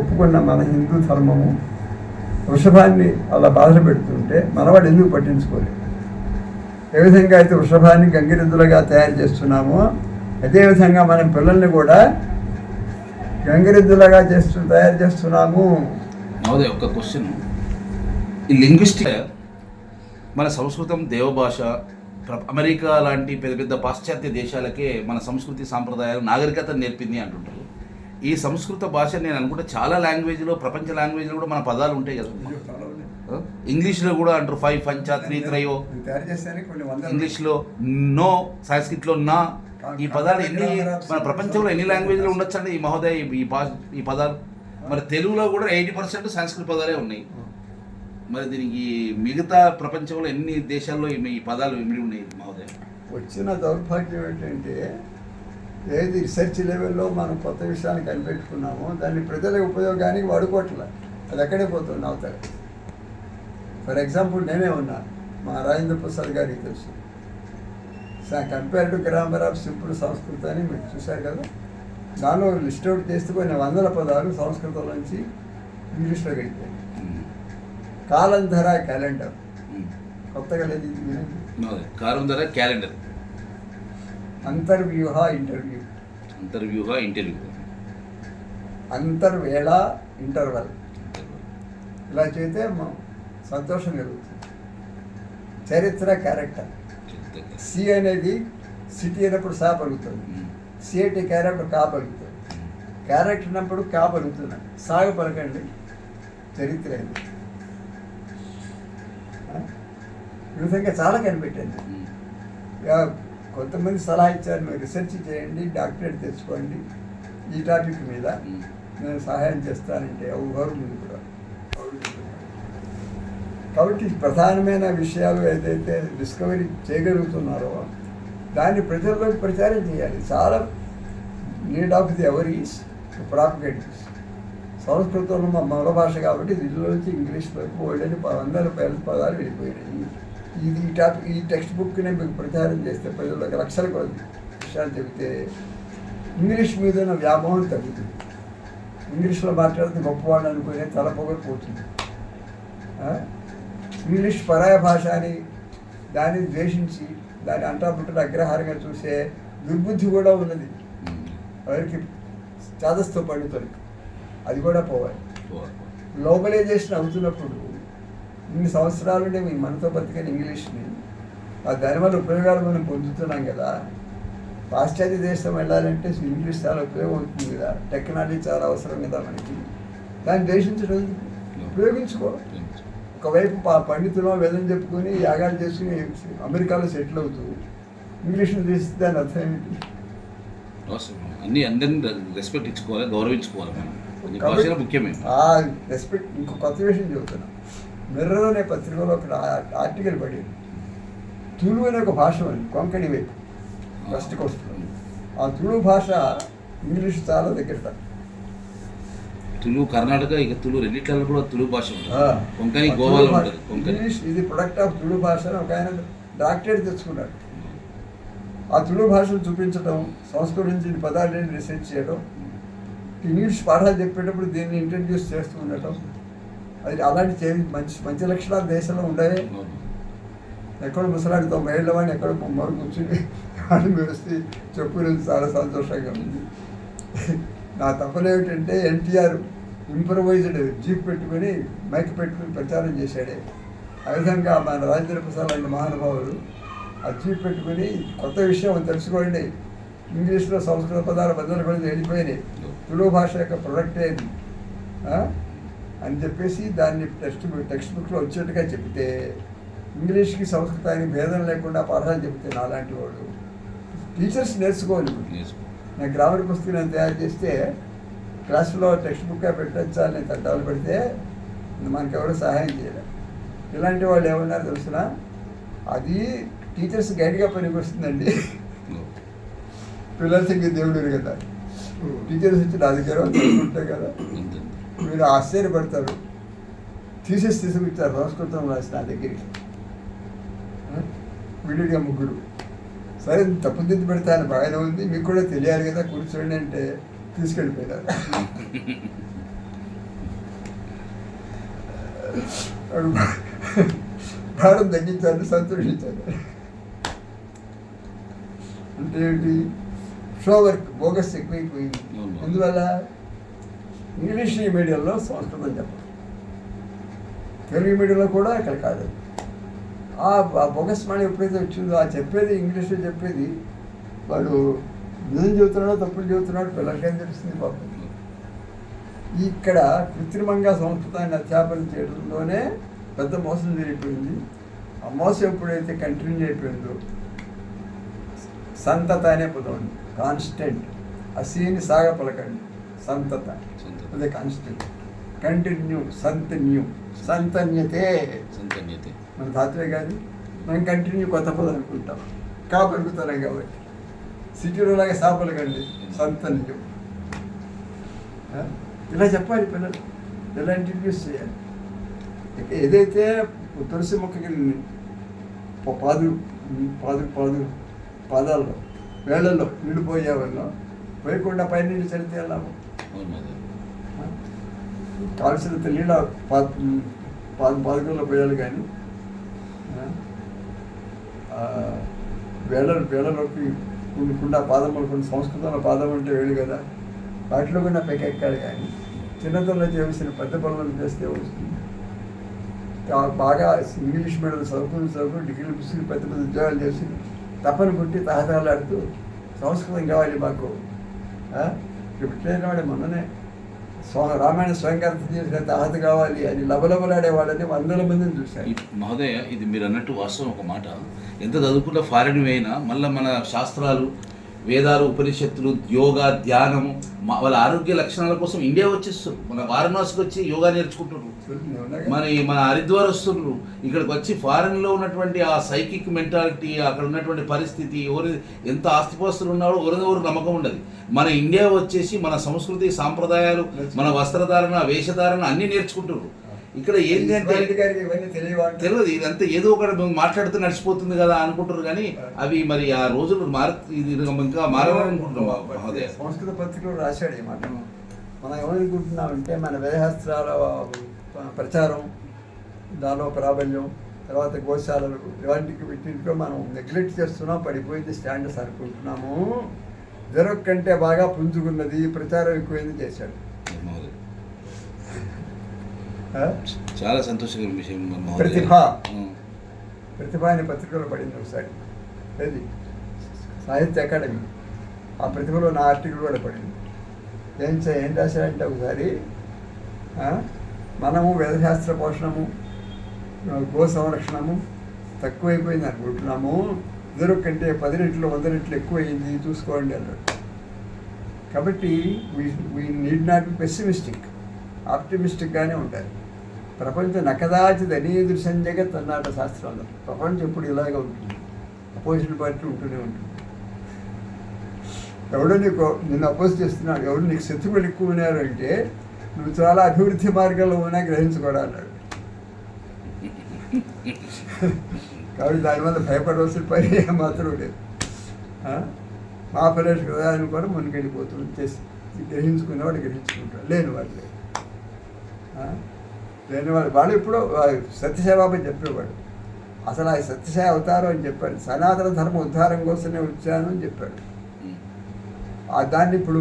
ఒప్పుకున్న మన హిందూ ధర్మము వృషభాన్ని అలా బాధ పెడుతుంటే మనవాడు ఎందుకు పట్టించుకోలేదు? ఏ విధంగా అయితే వృషభాన్ని గంగిరెద్దులుగా తయారు చేస్తున్నామో అదేవిధంగా మనం పిల్లల్ని కూడా గంగిరెద్దులుగా తయారు చేస్తున్నాము. నవోదయ ఒక క్వశ్చన్, ఈ లింగ్విస్టిక్ మన సంస్కృతం దేవభాష అమెరికా లాంటి పెద్ద పెద్ద పాశ్చాత్య దేశాలకే మన సంస్కృతి సాంప్రదాయాలు నాగరికత నేర్పింది అంటుంటారు. ఈ సంస్కృత భాష నేను అనుకుంటే చాలా లాంగ్వేజ్లో, ప్రపంచ లాంగ్వేజ్లో కూడా మన పదాలు ఉంటాయి కదా. ఇంగ్లీష్లో కూడా అంటారు 5 పంచ 3 త్రయో, ఇంగ్లీష్లో నో, సంస్కృతిలో నా. ఈ పదాలు ఎన్ని మన ప్రపంచంలో ఎన్ని లాంగ్వేజ్లో ఉండొచ్చు అండి ఈ మహోదయ ఈ పదాలు? మరి తెలుగులో కూడా 80% సంస్కృత పదాలే ఉన్నాయి. మరి దీనికి మిగతా ప్రపంచంలో ఎన్ని దేశాల్లో ఈ పదాలు ఇమిడి ఉన్నాయి మహోదయ? వచ్చిన దౌర్భాగ్యం ఏంటంటే ఏది రీసెర్చ్ లెవెల్లో మనం కొత్త విషయాన్ని కనిపెట్టుకున్నామో దాన్ని ప్రజల ఉపయోగానికి వాడుకోవట్లే. అది ఎక్కడే పోతుంది అవతల. ఫర్ ఎగ్జాంపుల్ నేనే ఉన్నా, మా రాజేంద్ర ప్రసాద్ గారికి తెలుసు కంపేర్డ్ గ్రామర్ ఆఫ్ సింపుల్ సంస్కృత అని మీరు చూశారు కదా. దానిలో లిస్ట్ అవుట్ చేస్తే కొన్ని 100 పదాలు సంస్కృతం నుంచి ఇంగ్లీష్లో గడిపాయి. కాలంధర క్యాలెండర్ కొత్తగా లేదు, కాలంధర క్యాలెండర్. అంతర్వ్యూహ ఇంటర్వ్యూ, అంతర్వేళ ఇంటర్వల్. ఇలా చేస్తే సంతోషం కలుగుతుంది. చరిత్ర క్యారెక్టర్. సి అనేది సిటీ అయినప్పుడు సా పలుకుతుంది, సిఐటి క్యారెక్టర్ కా పలుకుతుంది, క్యారెక్టర్ అన్నప్పుడు కా పలుకుతున్నాడు, సాగ పలకండి చరిత్ర అయింది. ఈ విధంగా చాలా కనిపెట్టాను. కొంతమంది సలహా ఇచ్చారు, మీరు రీసెర్చ్ చేయండి, డాక్టరేట్ తెచ్చుకోండి ఈ టాపిక్ మీద, నేను సహాయం చేస్తానంటే ఎవరు ముందు కూడా. కాబట్టి ప్రధానమైన విషయాలు ఏదైతే డిస్కవరీ చేయగలుగుతున్నారో దాన్ని ప్రజల్లోకి ప్రచారం చేయాలి. చాలా need of the ever is propagate this. సంస్కృతంలో మా మూల భాష కాబట్టి దీనిలో నుంచి ఇంగ్లీష్ వరకు ఓల్డని 100 పదాలు వెళ్ళిపోయినాయి. ఈ టెక్స్ట్ బుక్ని మీకు ప్రచారం చేస్తే ప్రజలకు లక్షల కొద్ది విషయాలు చెబితే ఇంగ్లీష్ మీద ఉన్న వ్యామోహం తగ్గుతుంది. ఇంగ్లీష్లో మాట్లాడితే గొప్పవాళ్ళు అనుకునే తలపొగలిపోతుంది. ఇంగ్లీష్ పరాయ భాష అని దాన్ని ద్వేషించి దాన్ని అంటాపుట్టిన అగ్రహారంగా చూసే దుర్బుద్ధి కూడా ఉన్నది ఎవరికి, చాదస్తో పండితులు. అది కూడా పోవాలి. గ్లోబలైజేషన్ అవుతున్నప్పుడు ఇన్ని సంవత్సరాలు మేము మనతో బతికిన ఇంగ్లీష్ని దానివల్ల ఉపయోగాలు మనం పొందుతున్నాం కదా. పాశ్చాత్య దేశం వెళ్ళాలంటే ఇంగ్లీష్ చాలా ఉపయోగం అవుతుంది కదా, టెక్నాలజీ చాలా అవసరం కదా మనకి. దాన్ని ద్వేషించడం ఉపయోగించుకో. ఒకవైపు పండితులు వేదం చెప్పుకొని యాగాలు చేసుకుని అమెరికాలో సెటిల్ అవుతూ ఇంగ్లీష్ని తీస్తే దాని అర్థం ఏమిటి? అందరినీ రెస్పెక్ట్ ఇచ్చుకోవాలి, గౌరవించుకోవాలి. మనం ముఖ్యమే రెస్పెక్ట్. ఇంకో కొత్త విషయం చెబుతున్నా. మిర్రర్ అనే పత్రికలో ఒక ఆర్టికల్ పడింది. తుళు అనే ఒక భాష ఉంది కొంకణి వైపు వెస్ట్ కోస్ట్లో. ఆ తుళు భాష ఇంగ్లీష్ చాలా దగ్గర. తుళు కర్ణాటక, ఇక తుళు రెండిట్లలో కూడా తుళు భాష ఉంటుంది. కొంకణి గోవాలో ఉంటుంది. ఇంగ్లీష్ ఇది ప్రొడక్ట్ ఆఫ్ తుళు భాష అని ఒక ఆయన డాక్టరేట్ తెచ్చుకున్నాడు. ఆ తుళు భాషను చూపించడం, సంస్కరించి పదాలని రీసెర్చ్ చేయడం, ఇంగ్లీష్ పాఠాలు చెప్పేటప్పుడు దీన్ని ఇంట్రడ్యూస్ చేస్తూ ఉండటం, అది అలాంటి మంచి లక్షణాలు దేశంలో ఉండేవి. ఎక్కడో ముసలాడి 90 ఏళ్ళ వాడిని ఎక్కడో మరో కూర్చుని వాడిని మెరుస్తూ చెప్పుకునేది చాలా సంతోషంగా ఉంది. నా తప్పనేమిటంటే ఎన్టీఆర్ ఇంప్రవైజ్డ్ జీప్ పెట్టుకొని మైక్ పెట్టుకుని ప్రచారం చేశాడే. ఆ విధంగా మన రాజేంద్ర ప్రసాద్ లాంటి మహానుభావులు ఆ జీప్ పెట్టుకుని కొత్త విషయం తెలుసుకోండి, ఇంగ్లీష్లో సంస్కృత పదాలు బదులు కూడా వెళ్ళిపోయినాయి, తుళు భాష యొక్క ప్రొడక్ట్ ఏది అని చెప్పేసి దాన్ని టెక్స్ట్ బుక్లో వచ్చేట్టుగా చెప్తే, ఇంగ్లీష్కి సంస్కృతానికి భేదం లేకుండా పాఠాలు చెప్తే నాలాంటి వాడు టీచర్స్ నేర్చుకోవాలి. నేను గ్రామర్ పుస్తకం నేను తయారు చేస్తే క్లాసులో టెక్స్ట్ బుక్గా పెట్టచ్చా నేను తట్టాలు పెడితే మనకెవరో సహాయం చేయలేదు. ఇలాంటి వాళ్ళు ఏమన్నారు తెలుసిన, అది టీచర్స్ గైడ్గా పనికి వస్తుందండి. పిల్లలకి దేవుడు కదా, టీచర్స్ వచ్చి నా దగ్గర ఉంటాయి కదా, మీరు ఆశ్చర్యపడతారు. తీసుకొచ్చారు సంస్కృతం రాసి నా దగ్గరికి, విడిగా ముగ్గురు. సరే తప్పుదిద్దు పెడతాను, బాగానే ఉంది, మీకు కూడా తెలియాలి కదా, కూర్చోండి అంటే తీసుకెళ్ళిపోయారు. భారం తగ్గించాను, సంతోషించాను. అంటే ఏంటి, షో వర్క్ బోగస్ ఎక్కువైపోయింది. అందువల్ల ఇంగ్లీష్ మీడియంలో సంస్కృతం చెప్పాలి, తెలుగు మీడియంలో కూడా ఇక్కడ కాదు. ఆ బోగస్ మనీ ఎప్పుడైతే వచ్చిందో ఆ చెప్పేది ఇంగ్లీష్లో చెప్పేది, వాడు నిజం చెబుతున్నాడో తప్పులు చెబుతున్నాడో పిల్లలకేం తెలుస్తుంది పాపం. ఇక్కడ కృత్రిమంగా సంస్కృతాన్ని అధ్యాపనం చేయడంలోనే పెద్ద మోసం జరిగిపోయింది. ఆ మోసం ఎప్పుడైతే కంటిన్యూ అయిపోయిందో, సంతత అనే పదం ఉంది, కాన్స్టెంట్, అసీని సాగ పలకండి, సంతత అదే కాన్స్టెంట్, కంటిన్యూ, సంతన్యూ, సంతన్యతే మన తాత్వే కానీ మనం కంటిన్యూ కొత్త పదం అనుకుంటాం, పలుకుతున్నాం కాబట్టి. సిటీలో లాగా సాపలకండి, సంతన్యూ, ఇలా చెప్పాలి పిల్లలు, ఇలా ఇంట్రడ్యూస్ చేయాలి. ఏదైతే తులసి మొక్కకి పాదాల్లో వేళ్ళల్లో నీళ్ళు పోయేవాళ్ళం, పోయకుండా పైన నీళ్ళు చల్లితే వెళ్ళాము. కాల్సినంత నీళ్ళ పాదకంలో పోయాలి, కానీ వేళ్ళలోకి కుండా పాదం కొన్ని సంస్కృతంలో పాదం అంటే వేడు కదా, వాటిలో కూడా పైకి ఎక్కాలి. కానీ చిన్నతనంలో చేసిన పెద్ద పనులను చేస్తే వస్తుంది. బాగా ఇంగ్లీష్ మీడియం చదువుకుని డిగ్రీలు పుస్తకం పెద్ద పెద్ద ఉద్యోగాలు చేసి తప్పని కొట్టి తహతలాడుతూ సంస్కృతం కావాలి మాకు. ఇప్పుడు వాడే మొన్ననే రామాయణ స్వయంగార్థం చేసిన తహత కావాలి అని లబలబలాడేవాళ్ళని వందల మందిని చూశారు. మహోదయ, ఇది మీరు అన్నట్టు వాస్తవం. ఒక మాట, ఎంత చదువుకున్న ఫారెన్ అయినా మళ్ళీ మన శాస్త్రాలు, వేదాలు, ఉపనిషత్తులు, యోగా, ధ్యానము, వాళ్ళ ఆరోగ్య లక్షణాల కోసం ఇండియా వచ్చేస్తారు. మన వారణాసికి వచ్చి యోగా నేర్చుకుంటున్నారు, మన హరిద్వార్ వస్తున్నారు. ఇక్కడికి వచ్చి ఫారెన్లో ఉన్నటువంటి ఆ సైకిక్ మెంటాలిటీ, అక్కడ ఉన్నటువంటి పరిస్థితి, ఎవరు ఎంత ఆస్తిపాస్తులు ఉన్నాడో ఎవరినెవరు నమ్మకం ఉండదు. మన ఇండియా వచ్చేసి మన సంస్కృతి, సాంప్రదాయాలు, మన వస్త్రధారణ, వేషధారణ అన్నీ నేర్చుకుంటున్నారు. ఇక్కడ ఏంటి అంటే తెలియదు, ఇదంతా ఏదో ఒకటి మాట్లాడుతూ నడిచిపోతుంది కదా అనుకుంటారు. కానీ అవి మరి ఆ రోజులు ఇంకా మారాలనుకుంటున్నాం. సంస్కృత పత్రికలో రాశాడు ఈ మాట. మనం ఏమనుకుంటున్నామంటే మన వేదశాస్త్రాల ప్రచారం, దానిలో ప్రాబల్యం, తర్వాత గోశాలలు, ఇలాంటికి వీటిలో మనం నెగ్లెక్ట్ చేస్తున్నాం, పడిపోయింది స్టాండర్డ్స్ అనుకుంటున్నాము. జరగ కంటే బాగా పుంజుకున్నది, ప్రచారం ఎక్కువైంది చేశాడు. చాలా సంతోషకరమైన విషయం. ప్రతిభ అనే పత్రికలో పడింది ఒకసారి, అది సాహిత్య అకాడమీ. ఆ ప్రతిభలో నా ఆర్టికల్ కూడా పడింది. ఏం రాశారంటే ఒకసారి, మనము వేదశాస్త్ర పోషణము, గో సంరక్షణము తక్కువైపోయింది అనుకుంటున్నాము, ఇద్దరు కంటే 10 రెట్లు 100 రెట్లు ఎక్కువైంది చూసుకోండి అన్నాడు. కాబట్టి we need not be pessimistic, ఆప్టిమిస్టిక్గానే ఉండాలి. ప్రపంచం నకదాచిత్ అనీదృశం జగత్ అన్నట శాస్త్రంలో. ప్రపంచం ఎప్పుడు ఇలాగే ఉంటుంది, అపోజిషన్ పార్టీ ఉంటూనే ఉంటుంది. ఎవడో నిన్ను అపోజ్ చేస్తున్నాడు, ఎవరు నీకు శత్రువులు ఎక్కువ ఉన్నారు అంటే నువ్వు చాలా అభివృద్ధి మార్గాల్లో ఉన్నా గ్రహించుకోవడం అన్నాడు. కాబట్టి దానివల్ల భయపడవలసిన పని మాత్రం లేదు. మా పరేష్ కదా అని కూడా ముందుకెళ్ళిపోతుంది, చేసి గ్రహించుకునేవాడు గ్రహించుకుంటాడు, లేనివాడు లేదు. వాళ్ళు ఎప్పుడో సత్యసాయిబాబా చెప్పేవాడు, అసలు ఆ సత్యసాయి అవతారం అని చెప్పాడు, సనాతన ధర్మ ఉద్ధారం కోసమే వచ్చాను అని చెప్పాడు. దాన్ని ఇప్పుడు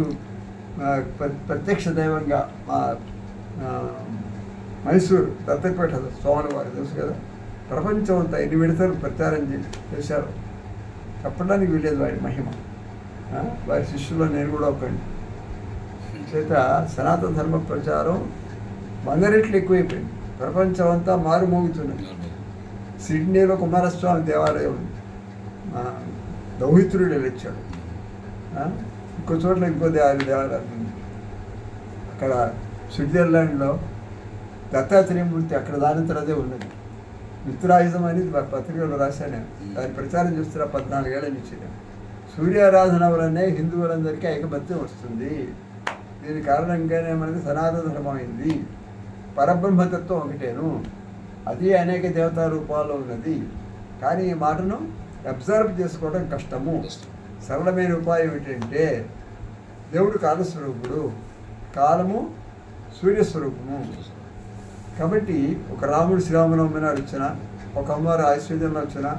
ప్రత్యక్ష దైవంగా మా మైసూరు దత్తపేట స్వామి వారు తెలుసు కదా, ప్రపంచం అంతా ఎన్ని విడతలు ప్రచారం చేశారు, చెప్పడానికి వీలేదు వాడి మహిమ. వారి శిష్యుల్లో నేను కూడా ఒకటి చేత సనాతన ధర్మ ప్రచారం 100 రెట్లు ఎక్కువైపోయింది. ప్రపంచం అంతా మారుమోగుతున్నది. సిడ్నీలో కుమారస్వామి దేవాలయం ఉంది, దౌహిత్రుడు వెళ్ళొచ్చాడు. ఇంకో చోట్ల ఇంకో దేవాలయం ఉంది. అక్కడ స్విట్జర్లాండ్లో దత్తాత్రేయమూర్తి అక్కడ దానంతరం అదే ఉన్నది. మిత్రాయుధం అనేది పత్రికలో రాశాను. దాని ప్రచారం చేస్తున్నా 14 ఏళ్ళ నుంచి. సూర్యారాధన వలనే హిందువులందరికీ ఐకమత్యం వస్తుంది. దీని కారణంగానే మనకి సనాతన ధర్మం అయింది. పరబ్రహ్మతత్వం ఒకటేను, అది అనేక దేవతా రూపాల్లో ఉన్నది. కానీ ఈ మాటను అబ్జర్వ్ చేసుకోవడం కష్టము. సరళమైన ఉపాయం ఏంటంటే దేవుడు కాలస్వరూపుడు, కాలము సూర్యస్వరూపము. కాబట్టి ఒక రాముడు శ్రీరామనవమి నాడు వచ్చినా, ఒక అమ్మవారు ఆశ్చర్యంలో వచ్చినా,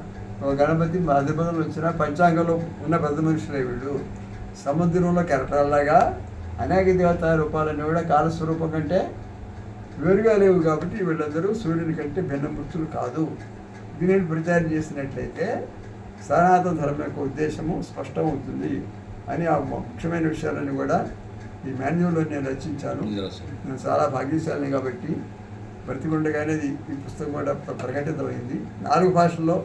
ఒక గణపతి భాద్రపదంలో వచ్చినా పంచాంగంలో ఉన్న పెద్ద మనుషులే వీళ్ళు. సముద్రంలో కెరటాల్లాగా అనేక దేవతా రూపాలన్నీ కూడా కాలస్వరూపం కంటే వేరుగా లేవు. కాబట్టి వీళ్ళందరూ సూర్యుని కంటే భిన్నమూర్తులు కాదు. దీనిని ప్రచారం చేసినట్లయితే సనాతన ధర్మం యొక్క ఉద్దేశము స్పష్టమవుతుంది అని ఆ ముఖ్యమైన విషయాలను కూడా ఈ మాన్యువల్లో నేను రచించాను. నేను చాలా భాగ్యశాలిని కాబట్టి బ్రతికుండగానే ఈ పుస్తకం కూడా ప్రకటితమైంది. 4 భాషల్లో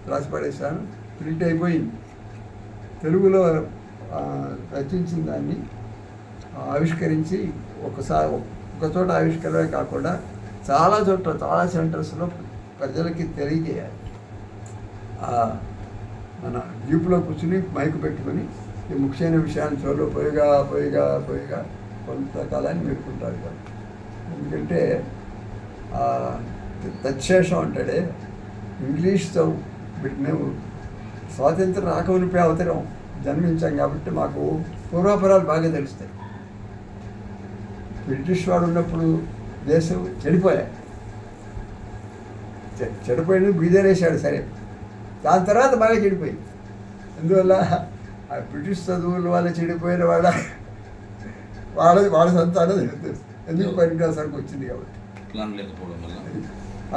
రాసి పడేశాను, ప్రింట్ అయిపోయింది. తెలుగులో రచించిన దాన్ని ఆవిష్కరించి ఒక చోట ఆవిష్కరణమే కాకుండా చాలా చోట్ల చాలా సెంటర్స్లో ప్రజలకి తెలియజేయాలి. మన జీపులో కూర్చుని మైకు పెట్టుకొని ఈ ముఖ్యమైన విషయాన్ని చోట్లో పోయిగా కొంతకాలాన్ని మెరుకుంటారు కదా. ఎందుకంటే తచ్చేషం అంటాడే ఇంగ్లీష్తో మేము స్వాతంత్రం రాకమునిపై అవతరం జన్మించాం కాబట్టి మాకు పూర్వాపరాలు బాగా తెలుస్తాయి. బ్రిటిష్ వాడు ఉన్నప్పుడు దేశం చెడిపోయాయి, చెడిపోయిన బీదరేశాడు సరే, దాని తర్వాత బాగా చెడిపోయింది. అందువల్ల ఆ బ్రిటిష్ చదువుల వల్ల చెడిపోయిన వాళ్ళ సంతానం ఎందుకు పనికిరాసరికి వచ్చింది కాబట్టి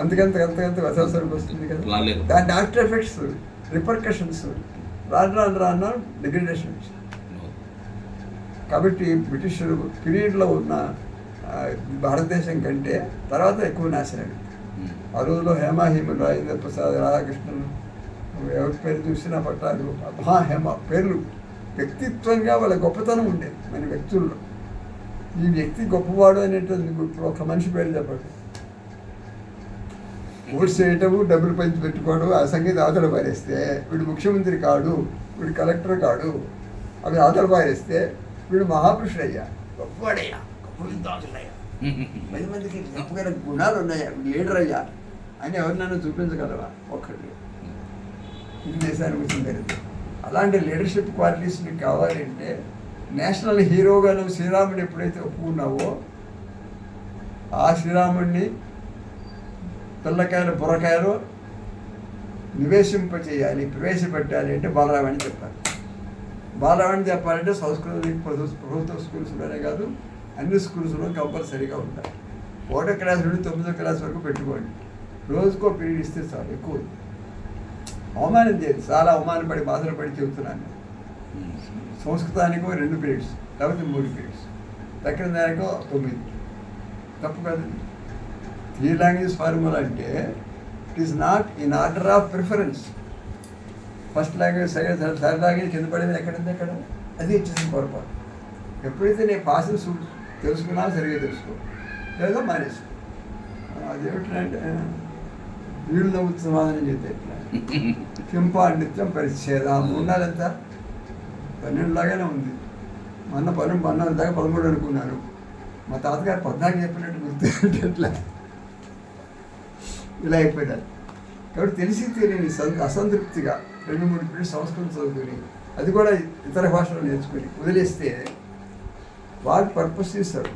అంతకంత వసవసరికి వస్తుంది కదా. దాని ఆఫ్టర్ ఎఫెక్ట్స్ రిపర్కషన్స్ రాను డిగ్రేడేషన్ వచ్చింది. కాబట్టి బ్రిటిష్ పీరియడ్లో ఉన్న భారతదేశం కంటే తర్వాత ఎక్కువ నాశనం. ఆ రోజులో హేమాహేములు, రాజేంద్ర ప్రసాద్, రాధాకృష్ణన్, ఎవరి పేరు చూసినా పట్టాలు, మహాహేమ పేర్లు వ్యక్తిత్వంగా వాళ్ళ గొప్పతనం ఉండేది మన వ్యక్తుల్లో. ఈ వ్యక్తి గొప్పవాడు అనేటువంటి ఇప్పుడు ఒక మనిషి పేరు చెప్పండి. ఓట్స్ చేయటము, డబ్బులు పంచి పెట్టుకోవడం, ఆ సంగీతం ఆతలు పారేస్తే వీడు ముఖ్యమంత్రి కాడు, వీడు కలెక్టర్ కాడు, అవి ఆతలు పారేస్తే వీడు మహాపురుషుడయ్యా, గొప్పవాడయ్యా, గొప్ప విద్వాంసుడయ్యా, 10 మందికి చెప్పగల గుణాలు ఉన్నాయా, లీడర్ అయ్యా అని ఎవరినైనా చూపించగలవా? ఒక్కటి ఈ దేశానికి వచ్చిన తర్వాత అలాంటి లీడర్షిప్ క్వాలిటీస్ నీకు కావాలంటే నేషనల్ హీరోగా నువ్వు శ్రీరాముడిని ఎప్పుడైతే ఒప్పుకున్నావో ఆ శ్రీరాముడిని పిల్లకాయలు బుర్రకాయలు నివేశింపచేయాలి, ప్రవేశపెట్టాలి అంటే బాలరామని చెప్పాలి. బాలరామని చెప్పాలంటే సంస్కృతి ప్రభుత్వ స్కూల్స్లోనే కాదు అన్ని స్కూల్స్లో కంపల్సరీగా ఉంటాయి. 1వ క్లాస్ నుండి 9వ క్లాస్ వరకు పెట్టుకోండి. రోజుకో పీరియడ్ ఇస్తే చాలు, ఎక్కువ అవమానం చేయదు. చాలా అవమానపడి బాధపడి చెబుతున్నాను. సంస్కృతానికో 2 పీరియడ్స్ లేకపోతే 3 పీరియడ్స్, దక్షిణ దానికో 9. తప్పు కదండి. 3 లాంగ్వేజ్ ఫార్ములా అంటే it is not in order of preference. First language, second, third language కింద పడింది ఎక్కడుంది అక్కడ, అది ఇచ్చేసిన పొరపాటు. ఎప్పుడైతే నేను పాసిన తెలుసుకున్నా సరిగ్గా తెలుసుకో, లేదా మానేసుకో. అదేమిటంటే వీళ్ళు నవ్వుతూ సమాధానం చెప్తే ఎట్లా కింపా నిత్యం పరిచ్ఛేదం ఉండాలంతా 12 లాగానే ఉంది. మొన్న 12 దాకా 13 అనుకున్నాను. మా తాతగారు 14 చెప్పినట్టు గుర్తు ఎట్లా ఇలా అయిపోయారు. కాబట్టి తెలిసి తెలియని అసంతృప్తిగా 2-3 పీరియడ్స్ సంస్కృతం చదువుకుని అది కూడా ఇతర భాషలో నేర్చుకుని వదిలేస్తే వాటి పర్పస్ చేస్తారు.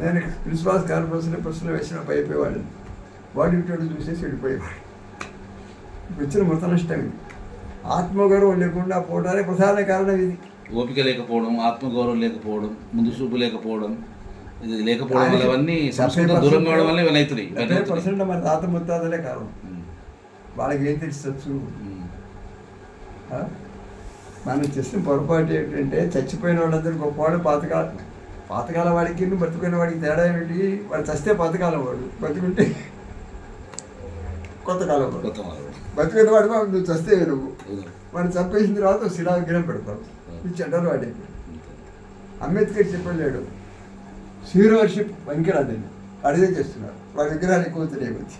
నేను ప్రిన్సిపాల్ కాన్ఫరెన్స్లో ప్రశ్నలు వేసినప్పుడు అయిపోయేవాడు, వాడు ఇటు చూసేసి వెళ్ళిపోయేవాడు. వచ్చిన మృత నష్టం ఇది. ఆత్మగౌరవం లేకుండా పోవడానికి ప్రధాన కారణం ఇది. ఓపిక లేకపోవడం, ఆత్మగౌరవం లేకపోవడం, ముందు చూపు లేకపోవడం, ఇది లేకపోవడం వల్ల అవన్నీ సంస్కృతం దూరం కావడం వల్ల ఇవన్నీ అవుతున్నాయి. 70% మన తాత ముత్తాతలే కారణం. వాళ్ళకి ఏం తెలుసు? మనం చేసిన పొరపాటు ఏంటంటే చచ్చిపోయిన వాళ్ళందరూ గొప్పవాడు, పాతకాల వాడికి బతుకున్న వాడికి తేడా ఏమిటి? వాడు చస్తే పాతకాలం వాడు, బతుకుంటే కొత్త కాలం వాడు. బతుకున్న వాడు నువ్వు చస్తే నువ్వు వాడిని చంపేసిన తర్వాత శిలా విగ్రహం పెడతావు. ఈ చెడ్డలు వాడే. అంబేద్కర్ చెప్పలేడు హీరోషిప్ పనికిరాదండి, అడిగే చేస్తున్నారు. వాడి విగ్రహాలు ఎక్కువ తెలియవచ్చు.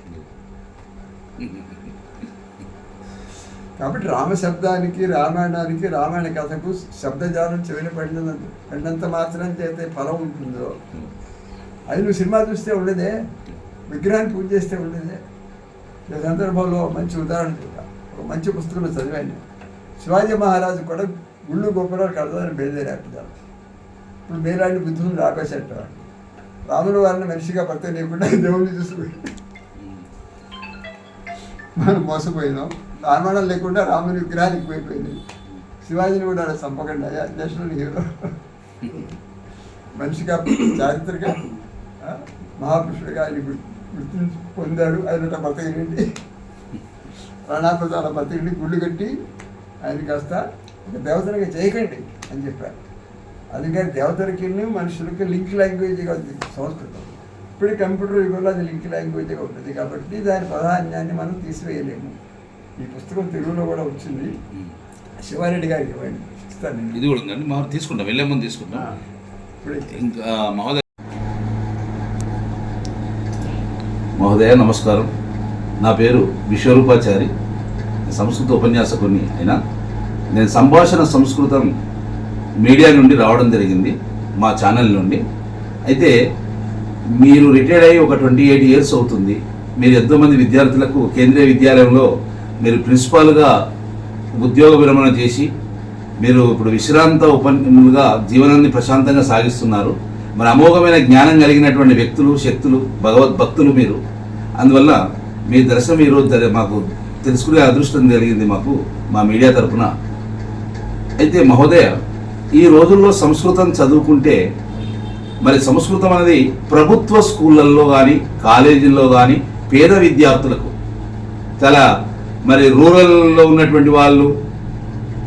కాబట్టి రామశబ్దానికి రామాయణానికి రామాయణ కథకు శబ్దజాలం చెవిన పడినంత మాత్రం చేతే ఫలం ఉంటుందో అది నువ్వు సినిమా చూస్తే ఉండదే, విగ్రహాన్ని పూజ చేస్తే ఉండదే. ఈ సందర్భంలో మంచి ఉదాహరణ చెప్తా. ఒక మంచి పుస్తకంలో చదివాను. శివాజీ మహారాజు కూడా గుళ్ళు గోపురాలు కడతాదని బయలుదేరారు. ఇప్పుడు మీలాంటి బుద్ధులు ఆపేసేటారు. రాముల వారిని మనిషిగా భర్త లేకుండా దేవుడిని చూసుకుని మనం మోసపోయినాం. రామాయణం లేకుండా రాముని విగ్రహానికి పోయిపోయింది. శివాజీని కూడా చంపకుండా నేషనల్ హీరో మనిషిగా చారిత్రక మహాపురుషుడిగా ఆయన గుర్తించి పొందాడు. ఆయన బతకనండి ప్రాణాపదాల బతకండి, గుళ్ళు కట్టి ఆయన కాస్త ఒక దేవతలుగా చేయకండి అని చెప్పారు. అందుకని దేవతలకి మనుషులకి లింక్ లాంగ్వేజ్గా ఉంది సంస్కృతం. ఇప్పుడు కంప్యూటర్ యుగంలో అది లింక్ లాంగ్వేజ్గా ఉంటుంది కాబట్టి దాని ప్రాధాన్యాన్ని మనం తీసివేయలేము. ఈ పుస్తకం తెలుగులో కూడా వచ్చింది. శివారెడ్డి గారికి ఇవ్వండి, ఇస్తాను. ఇది కూడా ఉందండి, మా తీసుకుంటాం, వెళ్ళే ముందు తీసుకుంటాం. ఇంకా మహోదయ నమస్కారం. నా పేరు విశ్వరూపాచారి, సంస్కృత ఉపన్యాసకుని అయినా నేను సంభాషణ సంస్కృతం మీడియా నుండి రావడం జరిగింది, మా ఛానల్ నుండి. అయితే మీరు రిటైర్డ్ అయ్యి ఒక 28 years అవుతుంది. మీరు ఎంతోమంది విద్యార్థులకు కేంద్రీయ విద్యాలయంలో మీరు ప్రిన్సిపాల్గా ఉద్యోగ విరమణ చేసి మీరు ఇప్పుడు విశ్రాంత ఉపన్యాసకులుగా జీవనాన్ని ప్రశాంతంగా సాగిస్తున్నారు. మరి అమోఘమైన జ్ఞానం కలిగినటువంటి వ్యక్తులు, శక్తులు, భగవద్భక్తులు మీరు. అందువల్ల మీ దర్శనం ఈరోజు మాకు తెలుసుకునే అదృష్టం కలిగింది మాకు మా మీడియా తరఫున. అయితే మహోదయ, ఈ రోజుల్లో సంస్కృతం చదువుకుంటే మరి సంస్కృతం అనేది ప్రభుత్వ స్కూళ్ళల్లో కానీ కాలేజీల్లో కానీ పేద విద్యార్థులకు చాలా మరి రూరల్లో ఉన్నటువంటి వాళ్ళు,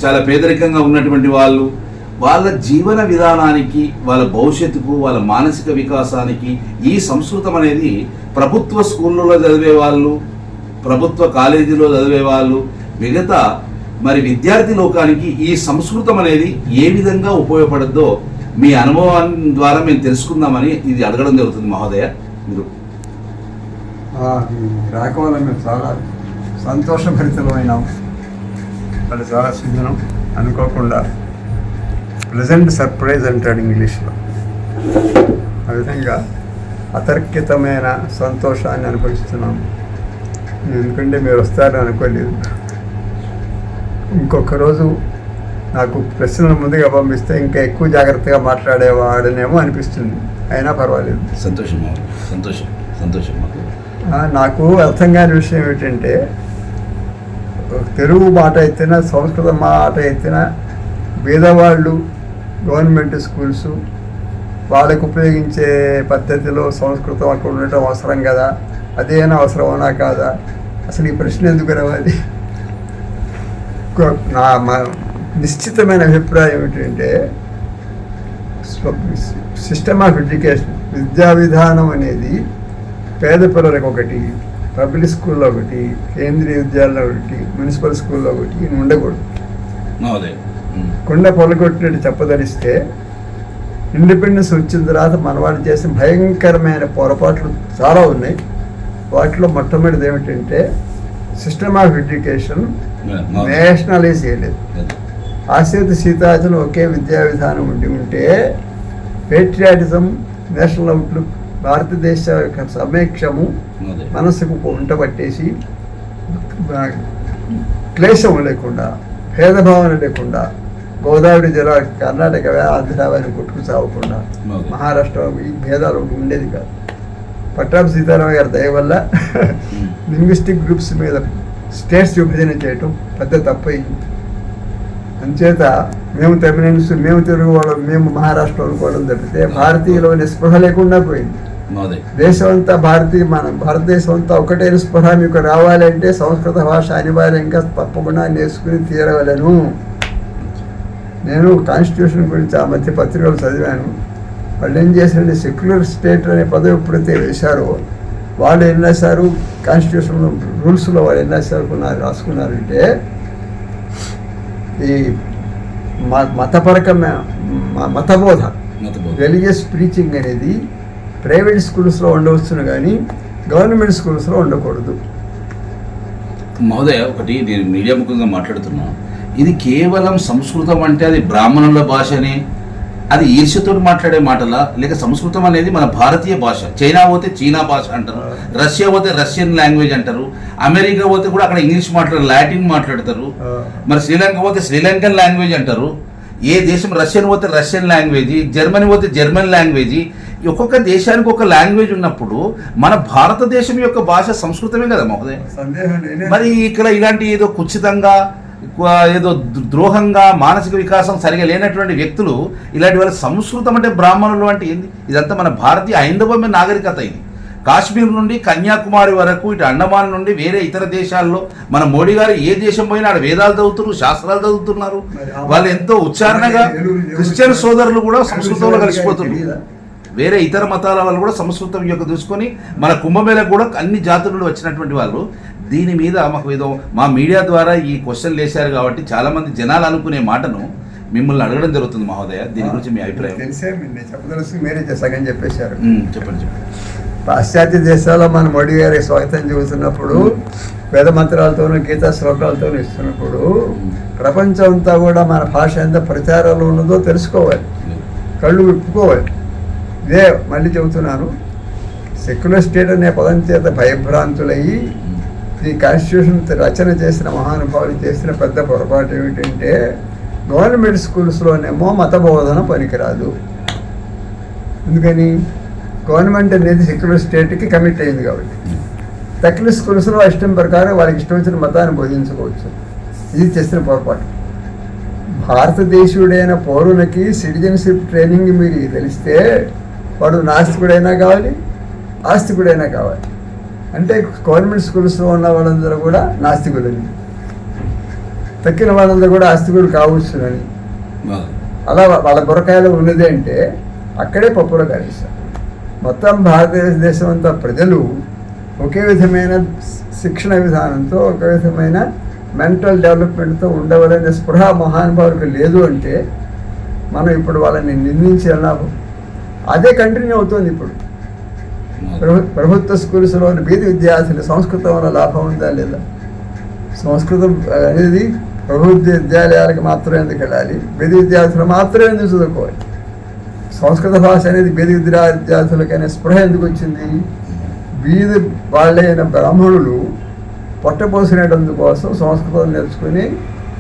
చాలా పేదరికంగా ఉన్నటువంటి వాళ్ళు, వాళ్ళ జీవన విధానానికి, వాళ్ళ భవిష్యత్తుకు, వాళ్ళ మానసిక వికాసానికి ఈ సంస్కృతం అనేది ప్రభుత్వ స్కూళ్ళలో చదివే వాళ్ళు, ప్రభుత్వ కాలేజీలో చదివే వాళ్ళు, మిగతా మరి విద్యార్థి లోకానికి ఈ సంస్కృతం అనేది ఏ విధంగా ఉపయోగపడద్దో మీ అనుభవాన్ని ద్వారా మేము తెలుసుకుందామని ఇది అడగడం జరుగుతుంది మహోదయ. మీరు రాకపోవల్ల మేము చాలా సంతోషభరితమైనాం. అది చాలా సుందరం, అనుకోకుండా ప్లెజెంట్ సర్ప్రైజ్ అంటాడు ఇంగ్లీష్లో. ఆ విధంగా అతర్కితమైన సంతోషాన్ని అనుభవిస్తున్నాం. ఎందుకంటే మీరు వస్తారని అనుకోలేదు. ఇంకొక రోజు నాకు ప్రశ్నలు ముందుగా పంపిస్తే ఇంకా ఎక్కువ జాగ్రత్తగా మాట్లాడేవాడనేమో అనిపిస్తుంది. అయినా పర్వాలేదు. సంతోషం సంతోషం సంతోషం. నాకు అర్థం కాని విషయం ఏంటంటే, తెలుగు మాట అయితేనా సంస్కృత మాట అయితేనా పేదవాళ్ళు గవర్నమెంట్ స్కూల్స్ వాళ్ళకు ఉపయోగించే పద్ధతిలో సంస్కృతం అక్కడ ఉండటం అవసరం కదా, అదేనా అవసరమనా కాదా, అసలు ఈ ప్రశ్న ఎందుకు రావాలి? నా నిశ్చితమైన అభిప్రాయం ఏంటంటే, సిస్టమ్ ఆఫ్ ఎడ్యుకేషన్, విద్యా విధానం అనేది పేద పిల్లలకు ఒకటి, పబ్లిక్ స్కూల్లో ఒకటి, కేంద్రీయ విద్యాలయంలో ఒకటి, మున్సిపల్ స్కూల్లో ఒకటి ఉండకూడదు. కొండ పొలగొట్టినట్టు చెప్పదలిస్తే ఇండిపెండెన్స్ వచ్చిన తర్వాత మనవాళ్ళు చేసిన భయంకరమైన పొరపాట్లు చాలా ఉన్నాయి. వాటిలో మొట్టమొదటిది ఏమిటంటే సిస్టమ్ ఆఫ్ ఎడ్యుకేషన్ నేషనలైజ్ చేయలేదు. ఆశ్రిత సీతాజను ఒకే విద్యా విధానం ఉంటే పేట్రియాటిజం, నేషనల్ అవుట్లుక్, భారతదేశ యొక్క సమీక్షము మనసుకు ఉంటబట్టేసి క్లేశం లేకుండా, భేదభావన లేకుండా, గోదావరి జిల్లా కర్ణాటక ఆంధ్రావారిని కొట్టుకు సాగకుండా మహారాష్ట్ర ఈ భేదాలు ఉండేది కాదు. పట్టాభి సీతారామయ్య గారి దయ వల్ల లింగ్విస్టిక్ గ్రూప్స్ మీద స్టేట్స్ విభజన చేయటం పెద్ద తప్పయింది. అంచేత మేము తమిళన్స్, మేము తెలుగు వాళ్ళం, మేము మహారాష్ట్ర అనుకోవడం తప్పితే భారతీయులో నిస్పృహ లేకుండా పోయింది. దేశం అంతా భారతదేశం అంతా ఒకటే స్పృహ మీకు రావాలంటే సంస్కృత భాష అనివార్యంగా తప్పకుండా నేర్చుకుని తీరవలను. నేను కాన్స్టిట్యూషన్ గురించి ఆ మధ్య పత్రికలు చదివాను. వాళ్ళు ఏం చేశారంటే సెక్యులర్ స్టేట్ అనే పదవి ఎప్పుడైతే వేశారో వాళ్ళు ఏం రాశారు, కాన్స్టిట్యూషన్ రూల్స్లో వాళ్ళు ఏం రాసుకున్నారంటే ఈ మతబోధ, రిలీజియస్ ప్రీచింగ్ అనేది ప్రైవేట్ స్కూల్స్లో ఉండవచ్చును కానీ గవర్నమెంట్ స్కూల్స్లో ఉండకూడదు. మహోదయ, ఒకటి నేను మీడియా ముఖంగా మాట్లాడుతున్నా, ఇది కేవలం సంస్కృతం అంటే అది బ్రాహ్మణుల భాషనే, అది ఈర్ష్యతో మాట్లాడే మాటలా, లేక సంస్కృతం అనేది మన భారతీయ భాష, చైనా పోతే చీనా భాష అంటారు, రష్యా పోతే రష్యన్ లాంగ్వేజ్ అంటారు, అమెరికా పోతే కూడా అక్కడ ఇంగ్లీష్ మాట్లాడతారు, లాటిన్ మాట్లాడతారు, మరి శ్రీలంక పోతే శ్రీలంకన్ లాంగ్వేజ్ అంటారు, ఏ దేశం రష్యన్ పోతే రష్యన్ లాంగ్వేజ్, జర్మనీ పోతే జర్మన్ లాంగ్వేజ్, ఒక్కొక్క దేశానికి ఒక లాంగ్వేజ్ ఉన్నప్పుడు మన భారతదేశం యొక్క భాష సంస్కృతమే కదా మహోదయ. మరి ఇక్కడ ఇలాంటి ఏదో కుచితంగా ఏదో ద్రోహంగా మానసిక వికాసం సరిగా లేనటువంటి వ్యక్తులు ఇలాంటి వాళ్ళ సంస్కృతం అంటే బ్రాహ్మణులు అంటే ఏంది? ఇదంతా మన భారతీయ హైందవమైన నాగరికత. ఇది కాశ్మీర్ నుండి కన్యాకుమారి వరకు, ఇటు అండమాన్ నుండి వేరే ఇతర దేశాల్లో మన మోడీ గారు ఏ దేశం పోయినా ఆడ వేదాలు చదువుతున్నారు, శాస్త్రాలు చదువుతున్నారు. వాళ్ళు ఎంతో ఉచ్చారణగా, క్రిస్టియన్ సోదరులు కూడా సంస్కృతంలో కలిసిపోతున్నారు. వేరే ఇతర మతాల వాళ్ళు కూడా సంస్కృతం యొక్క చూసుకొని మన కుంభమేళకు కూడా అన్ని జాతుల నుండి వచ్చినటువంటి వాళ్ళు దీని మీద మాకు ఏదో మా మీడియా ద్వారా ఈ క్వశ్చన్లు వేశారు కాబట్టి చాలా మంది జనాలు అనుకునే మాటను మిమ్మల్ని అడగడం జరుగుతుంది మహోదయ. దీని గురించి మీ అభిప్రాయం? తెలిసే చెప్పదలుసు మీరే సగం చెప్పేశారు. చెప్పండి. పాశ్చాత్య దేశాల్లో మన మోడీ గారికి స్వాగతం చెబుతున్నప్పుడు వేద మంత్రాలతోనూ గీతా శ్లోకాలతోనూ ఇస్తున్నప్పుడు ప్రపంచం అంతా కూడా మన భాష ఎంత ప్రచారంలో ఉన్నదో తెలుసుకోవాలి, కళ్ళు విప్పుకోవాలి. ఇదే మళ్ళీ చెబుతున్నాను, సెక్యులర్ స్టేట్ అనే పదం చేత భయభ్రాంతులయ్యి ఈ కాన్స్టిట్యూషన్ రచన చేసిన మహానుభావులు చేసిన పెద్ద పొరపాటు ఏమిటంటే గవర్నమెంట్ స్కూల్స్లోనేమో మత బోధన పనికిరాదు. ఎందుకని? గవర్నమెంట్ అనేది సెక్యులర్ స్టేట్కి కమిట్ అయింది కాబట్టి. సెక్యులర్ స్కూల్స్లో ఇష్టం ప్రకారం వాళ్ళకి ఇష్టం వచ్చిన మతాన్ని బోధించుకోవచ్చు. ఇది చేసిన పొరపాటు. భారతదేశీయుడైన పౌరులకి సిటిజన్షిప్ ట్రైనింగ్ మీరు తెలిస్తే వాడు నాస్తికుడైనా కావాలి, ఆస్తికుడైనా కావాలి. అంటే గవర్నమెంట్ స్కూల్స్లో ఉన్న వాళ్ళందరూ కూడా నాస్తికులని, తక్కిన వాళ్ళందరూ కూడా ఆస్తికులు కావచ్చునని, అలా వాళ్ళ బుర్రకాయలు ఉన్నది అంటే అక్కడే పప్పులో కలిస్తారు. మొత్తం భారతదేశం అంతా ప్రజలు ఒకే విధమైన శిక్షణ విధానంతో, ఒక విధమైన మెంటల్ డెవలప్మెంట్తో ఉండవాలనే స్పృహ మహానుభావులకు లేదు అంటే మనం ఇప్పుడు వాళ్ళని నిందించేలా అదే కంటిన్యూ అవుతుంది. ఇప్పుడు ప్రభుత్వ స్కూల్స్లోని బీద విద్యార్థులు సంస్కృతం వల్ల లాభం ఉందా లేదా? సంస్కృతం అనేది ప్రభుత్వ విద్యాలయాలకు మాత్రమే ఎందుకు వెళ్ళాలి? బీద విద్యార్థులు మాత్రమే ఎందుకు చదువుకోవాలి? సంస్కృత భాష అనేది బీద విద్యార్థులకైనా స్పృహ ఎందుకు వచ్చింది? బీద వాళ్ళైన బ్రాహ్మణులు పొట్టపోసినటందుకోసం సంస్కృతం నేర్చుకుని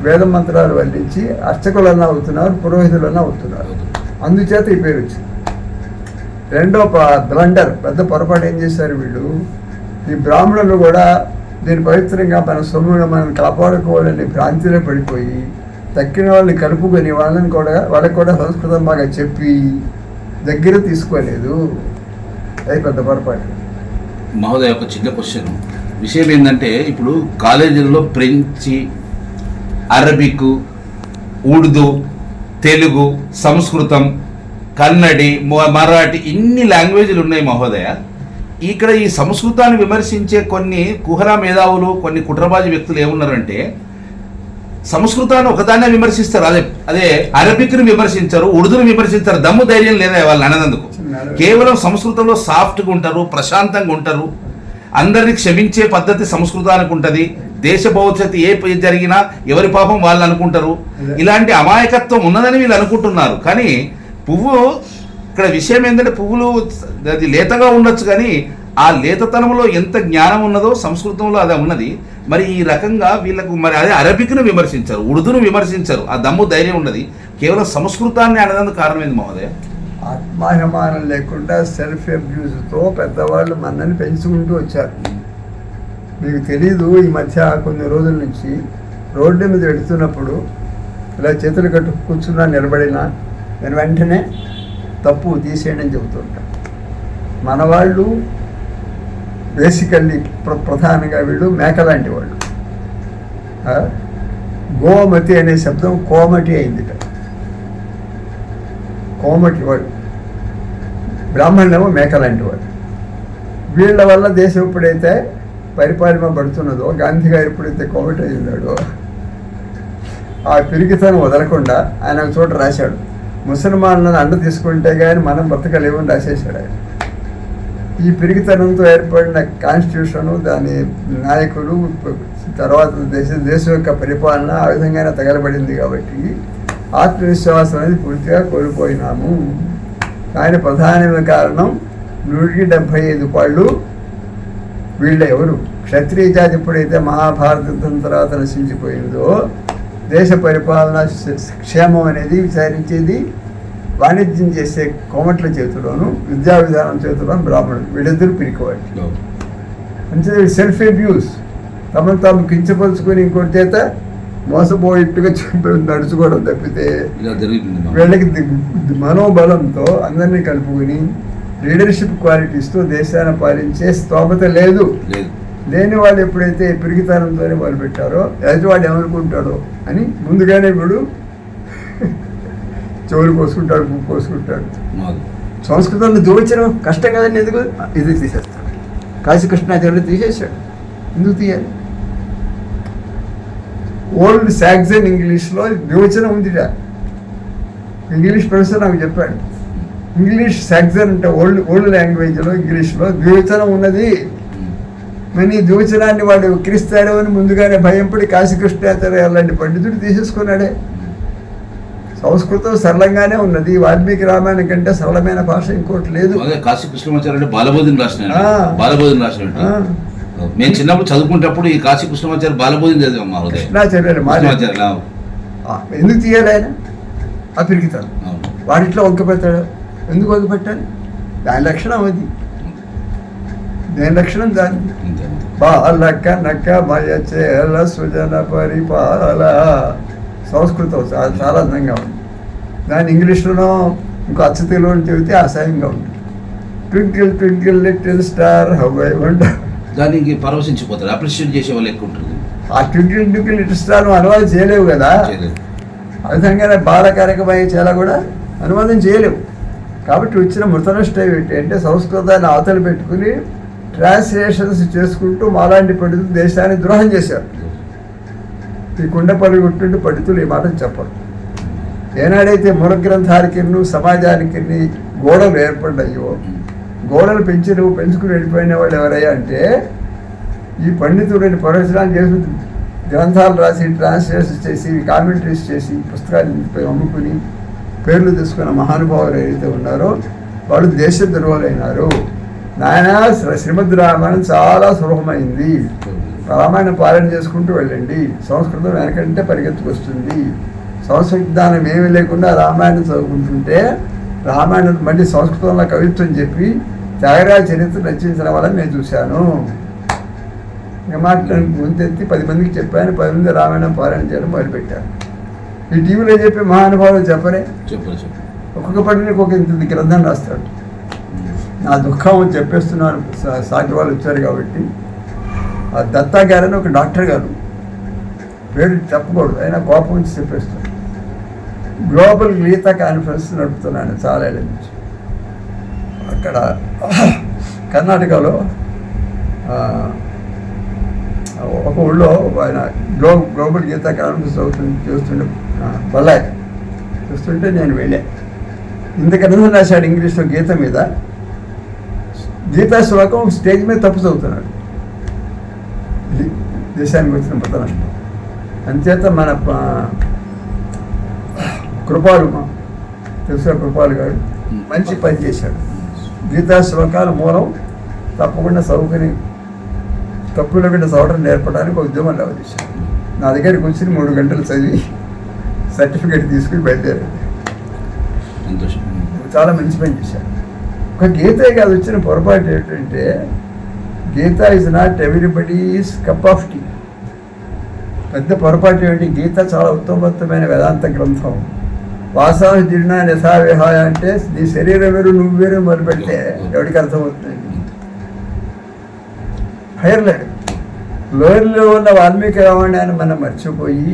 వేద మంత్రాలు వల్లించి అర్చకులన్నా అవుతున్నారు, పురోహితులన్నా అవుతున్నారు. అందుచేత ఈ పేరు వచ్చింది. రెండో బ్లండర్, పెద్ద పొరపాటు ఏం చేశారు వీళ్ళు, ఈ బ్రాహ్మణులు కూడా దీని పవిత్రంగా మన సొమ్మును మనం కాపాడుకోవాలని భ్రాంతిలో పడిపోయి తక్కిన వాళ్ళని కలుపుకొని వాళ్ళకి కూడా సంస్కృతం బాగా చెప్పి దగ్గర తీసుకోలేదు. అది పెద్ద పొరపాటు. మహోదయ, ఒక చిన్న క్వశ్చన్. విషయం ఏంటంటే ఇప్పుడు కాలేజీల్లో ఫ్రెంచి, అరబిక్, ఉర్దూ, తెలుగు, సంస్కృతం, కన్నడి, మరాఠీ ఇన్ని లాంగ్వేజ్లు ఉన్నాయి మహోదయ. ఇక్కడ ఈ సంస్కృతాన్ని విమర్శించే కొన్ని కుహరా మేధావులు, కొన్ని కుట్రబాజీ వ్యక్తులు ఏమున్నారంటే సంస్కృతాన్ని ఒకదాన్నే విమర్శిస్తారు. అదే అరబిక్ని విమర్శించరు, ఉర్దూని విమర్శించారు. దమ్ము ధైర్యం లేదా వాళ్ళు అన్నదందుకు. కేవలం సంస్కృతంలో సాఫ్ట్గా ఉంటారు, ప్రశాంతంగా ఉంటారు, అందరినీ క్షమించే పద్ధతి సంస్కృతానికి ఉంటుంది. దేశ భవిష్యత్తు ఏ జరిగినా ఎవరి పాపం వాళ్ళు అనుకుంటారు. ఇలాంటి అమాయకత్వం ఉన్నదని వీళ్ళు అనుకుంటున్నారు. కానీ పువ్వు ఇక్కడ విషయం ఏంటంటే పువ్వులు అది లేతగా ఉండొచ్చు, కానీ ఆ లేతతనంలో ఎంత జ్ఞానం ఉన్నదో సంస్కృతంలో అదే ఉన్నది. మరి ఈ రకంగా వీళ్ళకు మరి అదే అరబిక్ను విమర్శించారు, ఉర్దూను విమర్శించారు. ఆ దమ్ము ధైర్యం ఉన్నది. కేవలం సంస్కృతాన్ని అనేందుకు కారణం ఏంది మహోదయ? ఆత్మాభిమానం లేకుండా సెల్ఫ్ అబ్యూజ్తో పెద్దవాళ్ళు మనల్ని పెంచుకుంటూ వచ్చారు. మీకు తెలీదు, ఈ మధ్య కొన్ని రోజుల నుంచి రోడ్డు మీద వెళుతున్నప్పుడు ఇలా చేతులు కట్టు కూర్చున్నా నిలబడినా నేను వెంటనే తప్పు తీసేయండి అని చెబుతుంటాను. మన వాళ్ళు బేసికల్లీ ప్రధానంగా వీళ్ళు మేకలాంటి వాళ్ళు. గోమతి అనే శబ్దం కోమటి అయింది. కోమటి వాడు, బ్రాహ్మణులేమో మేకలాంటి వాడు. వీళ్ళ వల్ల దేశం ఎప్పుడైతే పరిపాలింపబడుతున్నదో, గాంధీ గారు ఎప్పుడైతే కోమటి అయి ఉన్నాడో ఆ పిరికితనం వదలకుండా ఆయన ఒక చోట రాశాడు, ముసల్మాన్లను అండ తీసుకుంటే కానీ మనం బ్రతకలేమని రాసేసాడు ఆయన. ఈ పిరిగితనంతో ఏర్పడిన కాన్స్టిట్యూషను, దాని నాయకులు, తర్వాత దేశం యొక్క పరిపాలన ఆ విధంగానే తగలబడింది. కాబట్టి ఆత్మవిశ్వాసం అనేది పూర్తిగా కోల్పోయినాము. దాని ప్రధానమైన కారణం 175 పాళ్ళు వీళ్ళ ఎవరు క్షత్రియ జాతి ఎప్పుడైతే మహాభారత యుద్ధం తర్వాత నశించిపోయిందో దేశ పరిపాలన క్షేమం అనేది విచారించేది వాణిజ్యం చేసే కోమట్ల చేతిలోను, విద్యా విధానం చేతిలోను బ్రాహ్మణులు, వీళ్ళిద్దరూ పిరికివాళ్ళు. అంటే సెల్ఫ్ అబ్యూస్, తమను తాము కించపరుచుకొని ఇంకోటి చేత మోసపోయిట్టుగా నడుచుకోవడం తప్పితే వీళ్ళకి మనోబలంతో అందరినీ కలుపుకొని లీడర్షిప్ క్వాలిటీస్తో దేశాన్ని పాలించే స్తోమత లేదు. లేని వాళ్ళు ఎప్పుడైతే పిరిగితనంతోనే మొదలుపెట్టారో ఎదుటివాడు ఏమనుకుంటాడో అని ముందుగానే వీడు చెవులు కోసుకుంటాడు, పువ్వు కోసుకుంటాడు. సంస్కృతంలో దోచడం కష్టం కదండి, ఎందుకు ఇది తీసేస్తాడు. కాశీకృష్ణాచార్యులు తీసేశాడు. ఎందుకు తీయాలి? ఓల్డ్ సాక్సన్ ఇంగ్లీష్లో వివచనం ఉందిట. ఇంగ్లీష్ ప్రొఫెసర్ నాకు చెప్పాడు. ఇంగ్లీష్ సాక్సన్ అంటే ఓల్డ్ లాంగ్వేజ్లో ఇంగ్లీష్లో ద్వివచనం ఉన్నది. మరి ఈ ద్వివచనాన్ని వాడు విక్రిస్తాడో అని ముందుగానే భయంపడి కాశీకృష్ణాచార్య లాంటి పండితుడు తీసేసుకున్నాడే. సంస్కృతం సరళంగానే ఉన్నది. వాల్మీకి రామాయణం కంటే సరళమైన భాష ఇంకోటి లేదు. కాశీకృష్ణాచార్య బాలబోధిని రాసిన మేము చిన్నప్పుడు చదువుకునేటప్పుడు ఈ కాశీకృష్ణాచార్య బాలబోధిని చదివాం. మా కృష్ణాచార్య ఎందుకు తీయాలి ఆయన? ఆ పిరికితాడు. వాడిట్లో వంకపెట్టాడు. ఎందుకు వంకపెట్టాలి? దాని లక్షణం అది. దేని లక్షణం దాని బాలక నక్క మయ చేల సుజన పరిపాల. సంస్కృతం చాలా అందంగా ఉంది. దాన్ని ఇంగ్లీష్లోనో ఇంకో అచ్చతీలో చెబితే అసహ్యంగా ఉంది. Twinkle twinkle little star how I wonder. దానికి పరవశించిపోతారు, అప్రిషియేట్ చేసే వాళ్ళు ఎక్కువ ఉంటుంది. ఆ ట్వింకిల్ ట్వింకిల్ లిటిల్ స్టార్ అనువాదం చేయలేవు కదా. ఆ విధంగానే బాలకారకమై చాలా కూడా అనువాదం చేయలేవు. కాబట్టి వచ్చిన మృతనష్ట ఏంటి అంటే సంస్కృతాన్ని అవతలు పెట్టుకుని ట్రాన్స్లేషన్స్ చేసుకుంటూ మాలాంటి పండితులు దేశాన్ని ద్రోహం చేశారు. ఈ కుండపల్లి గుట్టుండి పండితులు ఈ మాట చెప్పరు. ఏనాడైతే మూల గ్రంథానికి సమాజానికి గోడలు ఏర్పడ్డాయో, గోడలు పెంచుకుని వెళ్ళిపోయిన వాళ్ళు ఎవరయ్యా అంటే ఈ పండితుడిని ప్రవచనాలు చేసి గ్రంథాలు రాసి ట్రాన్స్లేషన్ చేసి కామెంటరీస్ చేసి పుస్తకాలు అమ్ముకుని పేర్లు తీసుకున్న మహానుభావులు ఏదైతే ఉన్నారో వాళ్ళు దేశద్రోహులైనారు. నాయన శ్రీమద్ రామాయణం చాలా సులభమైంది. రామాయణం పాలన చేసుకుంటూ వెళ్ళండి. సంస్కృతం వెనకంటే పరిగెత్తుకొస్తుంది. సంస్కృత జ్ఞానం ఏమీ లేకుండా రామాయణం చదువుకుంటుంటే రామాయణం మళ్ళీ సంస్కృతంలో కవిత్వం చెప్పి త్యాగరాజ చరిత్ర రచించిన వాళ్ళని నేను చూశాను. ఇంకా మాట ముందెత్తి 10 మందికి చెప్పాను. 10 మంది రామాయణం పాలన చేయడం మొదలుపెట్టాను. ఈ టీవీలో చెప్పే మహానుభావులు చెప్పరే. ఒక్కొక్క పండుగకి ఒక ఇంత గ్రంథం రాస్తాడు. నా దుఃఖం చెప్పేస్తున్నాను. సాటి వాళ్ళు వచ్చారు కాబట్టి. ఆ దత్తా గారని ఒక డాక్టర్ గారు, పేరు చెప్పకూడదు, అయినా కోపం నుంచి చెప్పేస్తాడు. గ్లోబల్ గీతా కాన్ఫరెన్స్ నడుపుతున్నాను చాలా ఏళ్ళ నుంచి. అక్కడ కర్ణాటకలో ఒక ఊళ్ళో ఆయన గ్లోబల్ గీతా కాన్ఫరెన్స్ చూస్తుండే బల్లాయి చూస్తుంటే నేను వెళ్ళా. ఇంత గ్రంథం రాశాడు ఇంగ్లీష్లో గీత మీద. గీతా శ్లోకం స్టేజ్ మీద తప్పు చదువుతున్నాడు. దేశానికి వచ్చిన పతనం. అంచేత మన కృపాలు తెలుసా, కృపాలు గారు మంచి పని చేశాడు. గీతా శ్లోకాల మూలం తప్పకుండా చదువుకుని తప్పుల బిడ్డ చదవడం నేర్పడానికి ఒక ఉద్యమం లేవదీశాడు. నా దగ్గరికి వచ్చి 3 గంటలు చదివి సర్టిఫికేట్ తీసుకుని బయలుదేరాడు. చాలా మంచి పని చేశాడు. ఒక గీతే కాదు, వచ్చిన పొరపాటు ఏంటంటే Gita is not everybody's cup of tea. పెద్ద పొరపాటు ఏమిటి? గీత చాలా ఉత్తమోత్తమైన వేదాంత గ్రంథం. వాసా జీర్ణ యథావిహాయ అంటే నీ శరీరం వేరు నువ్వు వేరు మొదలు పెడితే ఎవరికి అర్థమవుతుంది? హైయర్ లోయర్లో ఉన్న వాల్మీకి రామాయణాన్ని మనం మర్చిపోయి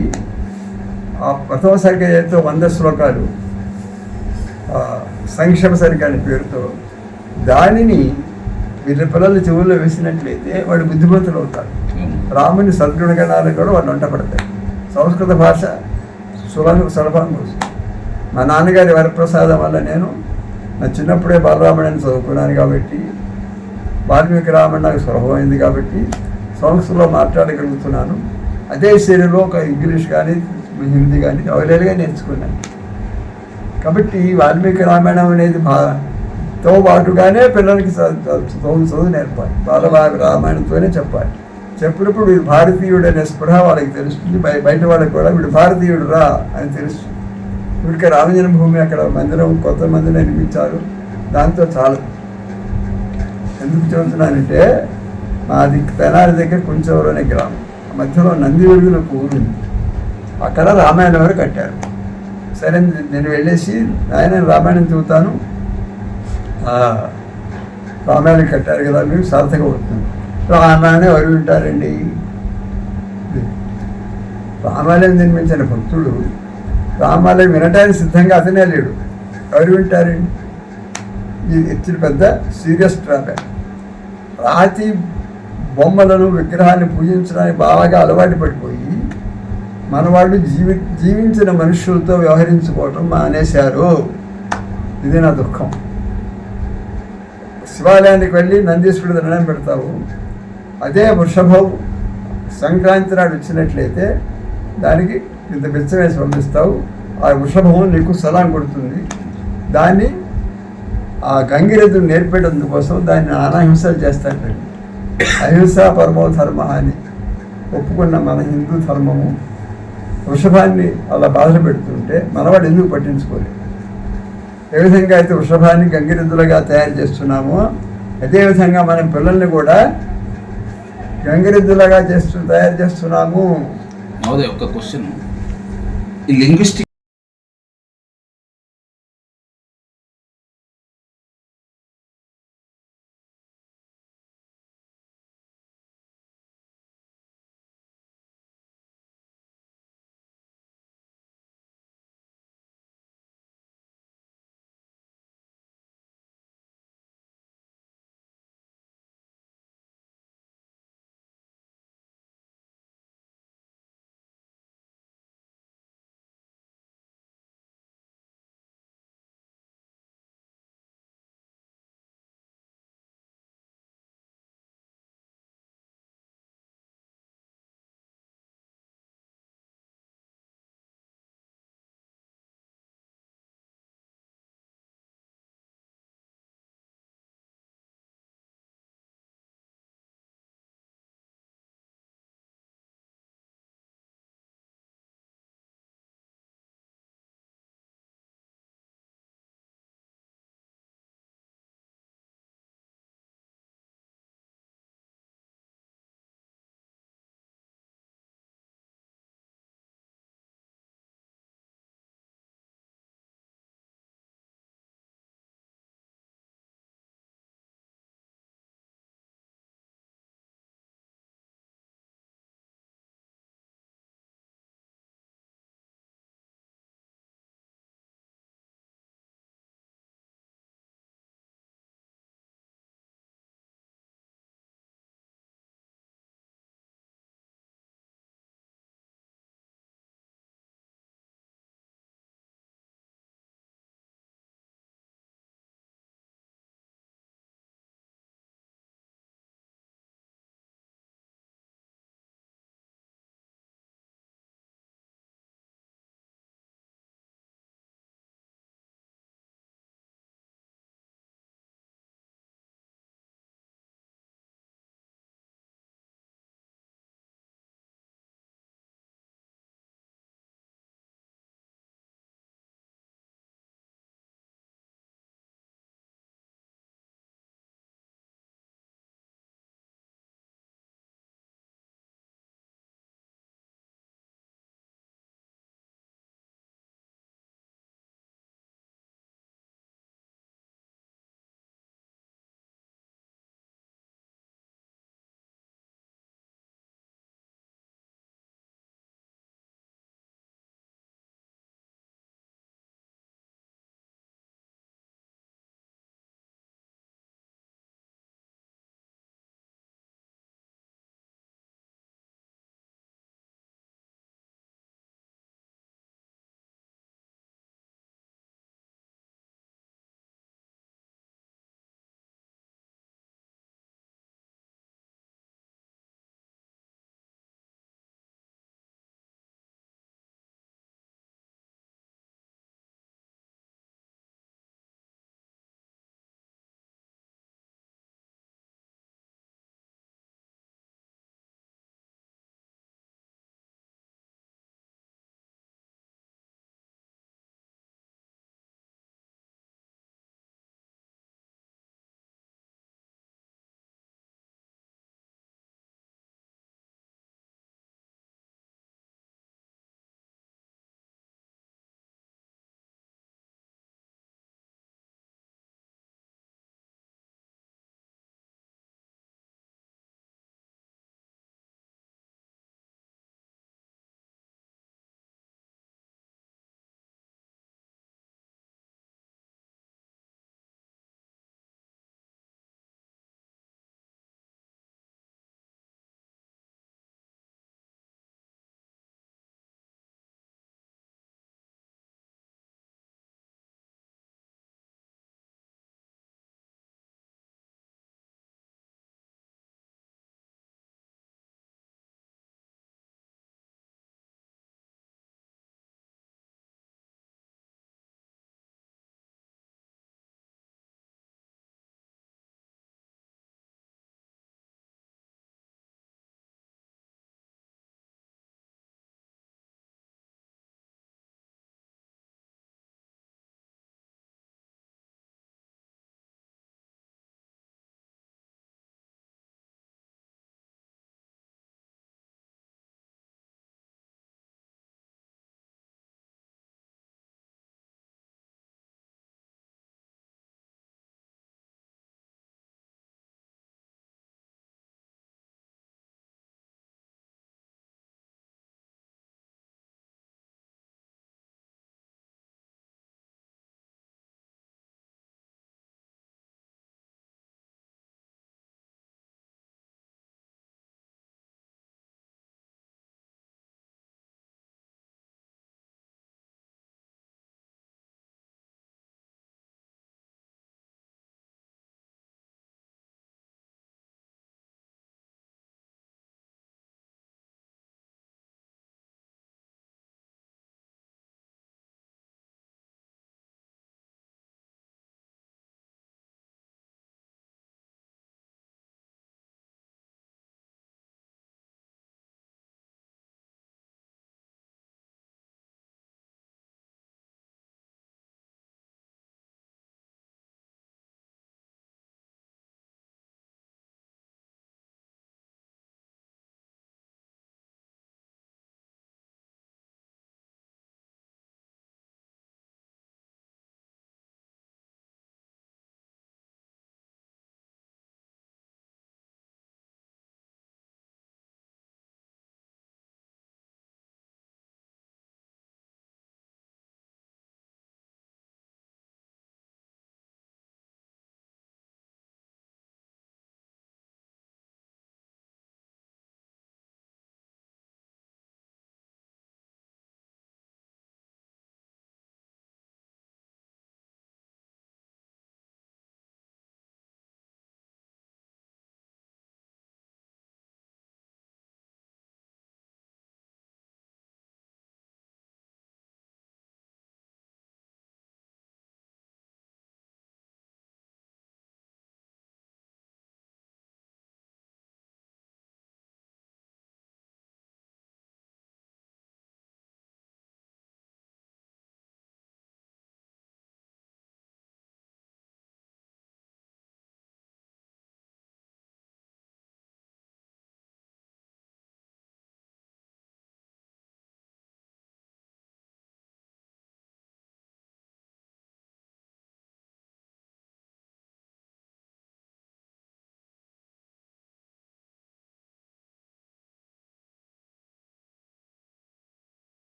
ఆ ప్రథమ సరిక ఏదో 100 శ్లోకాలు సంక్షేమ సరిక అనే పేరుతో దానిని వీళ్ళ పిల్లలు చెవుల్లో వేసినట్లయితే వాడు బుద్ధిమంతులు అవుతారు. రాముని సద్గుణగణాలు కూడా వాళ్ళు వంట పడతాయి. సంస్కృత భాష సులభంగా వస్తుంది. మా నాన్నగారి వరప్రసాదం వల్ల నేను నా చిన్నప్పుడే బాలరామాయణాన్ని చదువుకున్నాను కాబట్టి వాల్మీకి రామాయణం నాకు సులభమైంది కాబట్టి సంస్కృతంలో మాట్లాడగలుగుతున్నాను. అదే శైలిలో ఒక ఇంగ్లీష్ కానీ హిందీ కానీ అవలేలుగా నేర్చుకున్నాను. కాబట్టి వాల్మీకి రామాయణం అనేది తో పాటుగానే పిల్లలకి చదువు నేర్పాలి. రామాయణంతోనే చెప్పాలి. చెప్పినప్పుడు వీడు భారతీయుడు అనే స్పృహ వాళ్ళకి తెలుస్తుంది. బయట వాళ్ళకి కూడా వీడు భారతీయుడు రా అని తెలుస్తుంది. వీడికి రామజన్మభూమి అక్కడ మందిరం, కొత్త మందిరం నిర్మించారు. దాంతో చాలు. ఎందుకు చెబుతున్నానంటే మాది తెనాలి దగ్గర కొంచెం అనే గ్రామం, మధ్యలో నందివెలుగుల ఊరుంది. అక్కడ రామాయణం వారు కట్టారు. సరే నేను వెళ్ళేసి ఆయన రామాయణం చెబుతాను, రామాయణం కట్టారు కదా మీకు సార్థకం అవుతుంది. రామాయణం ఎవరు వింటారండి? రామాయణం నిర్మించిన భక్తుడు రామాయణం వినటానికి సిద్ధంగా అతనే లేడు. ఎవరు వింటారండి? ఇది ఇచ్చిన పెద్ద సీరియస్ ట్రాప్. రాతి బొమ్మలను విగ్రహాన్ని పూజించడానికి బాగా అలవాటు పడిపోయి మన వాళ్ళు జీవించిన మనుషులతో వ్యవహరించుకోవటం మానేశారు. ఇది నా దుఃఖం. శివాలయానికి వెళ్ళి నందీశ్వరుడు దండం పెడతావు. అదే వృషభం సంక్రాంతి నాడు వచ్చినట్లయితే దానికి ఇంత బిచ్చం వేసి పంపిస్తావు. ఆ వృషభం నీకు సలాం కొడుతుంది. దాన్ని ఆ గంగిరెద్దును నేర్పేటందుకోసం దాన్ని అహింసలు చేస్తాడు. అహింసా పరమో ధర్మ అని ఒప్పుకున్న మన హిందూ ధర్మము వృషభాన్ని అలా బాధలు పెడుతుంటే మనవాడు ఎందుకు పట్టించుకోలేదు? ఏ విధంగా అయితే వృషభాన్ని గంగిరెద్దులుగా తయారు చేస్తున్నామో అదేవిధంగా మనం పిల్లల్ని కూడా గంగిరెద్దులుగా తయారు చేస్తున్నాము. ఒక క్వశ్చన్, ఈ లింగ్విస్టిక్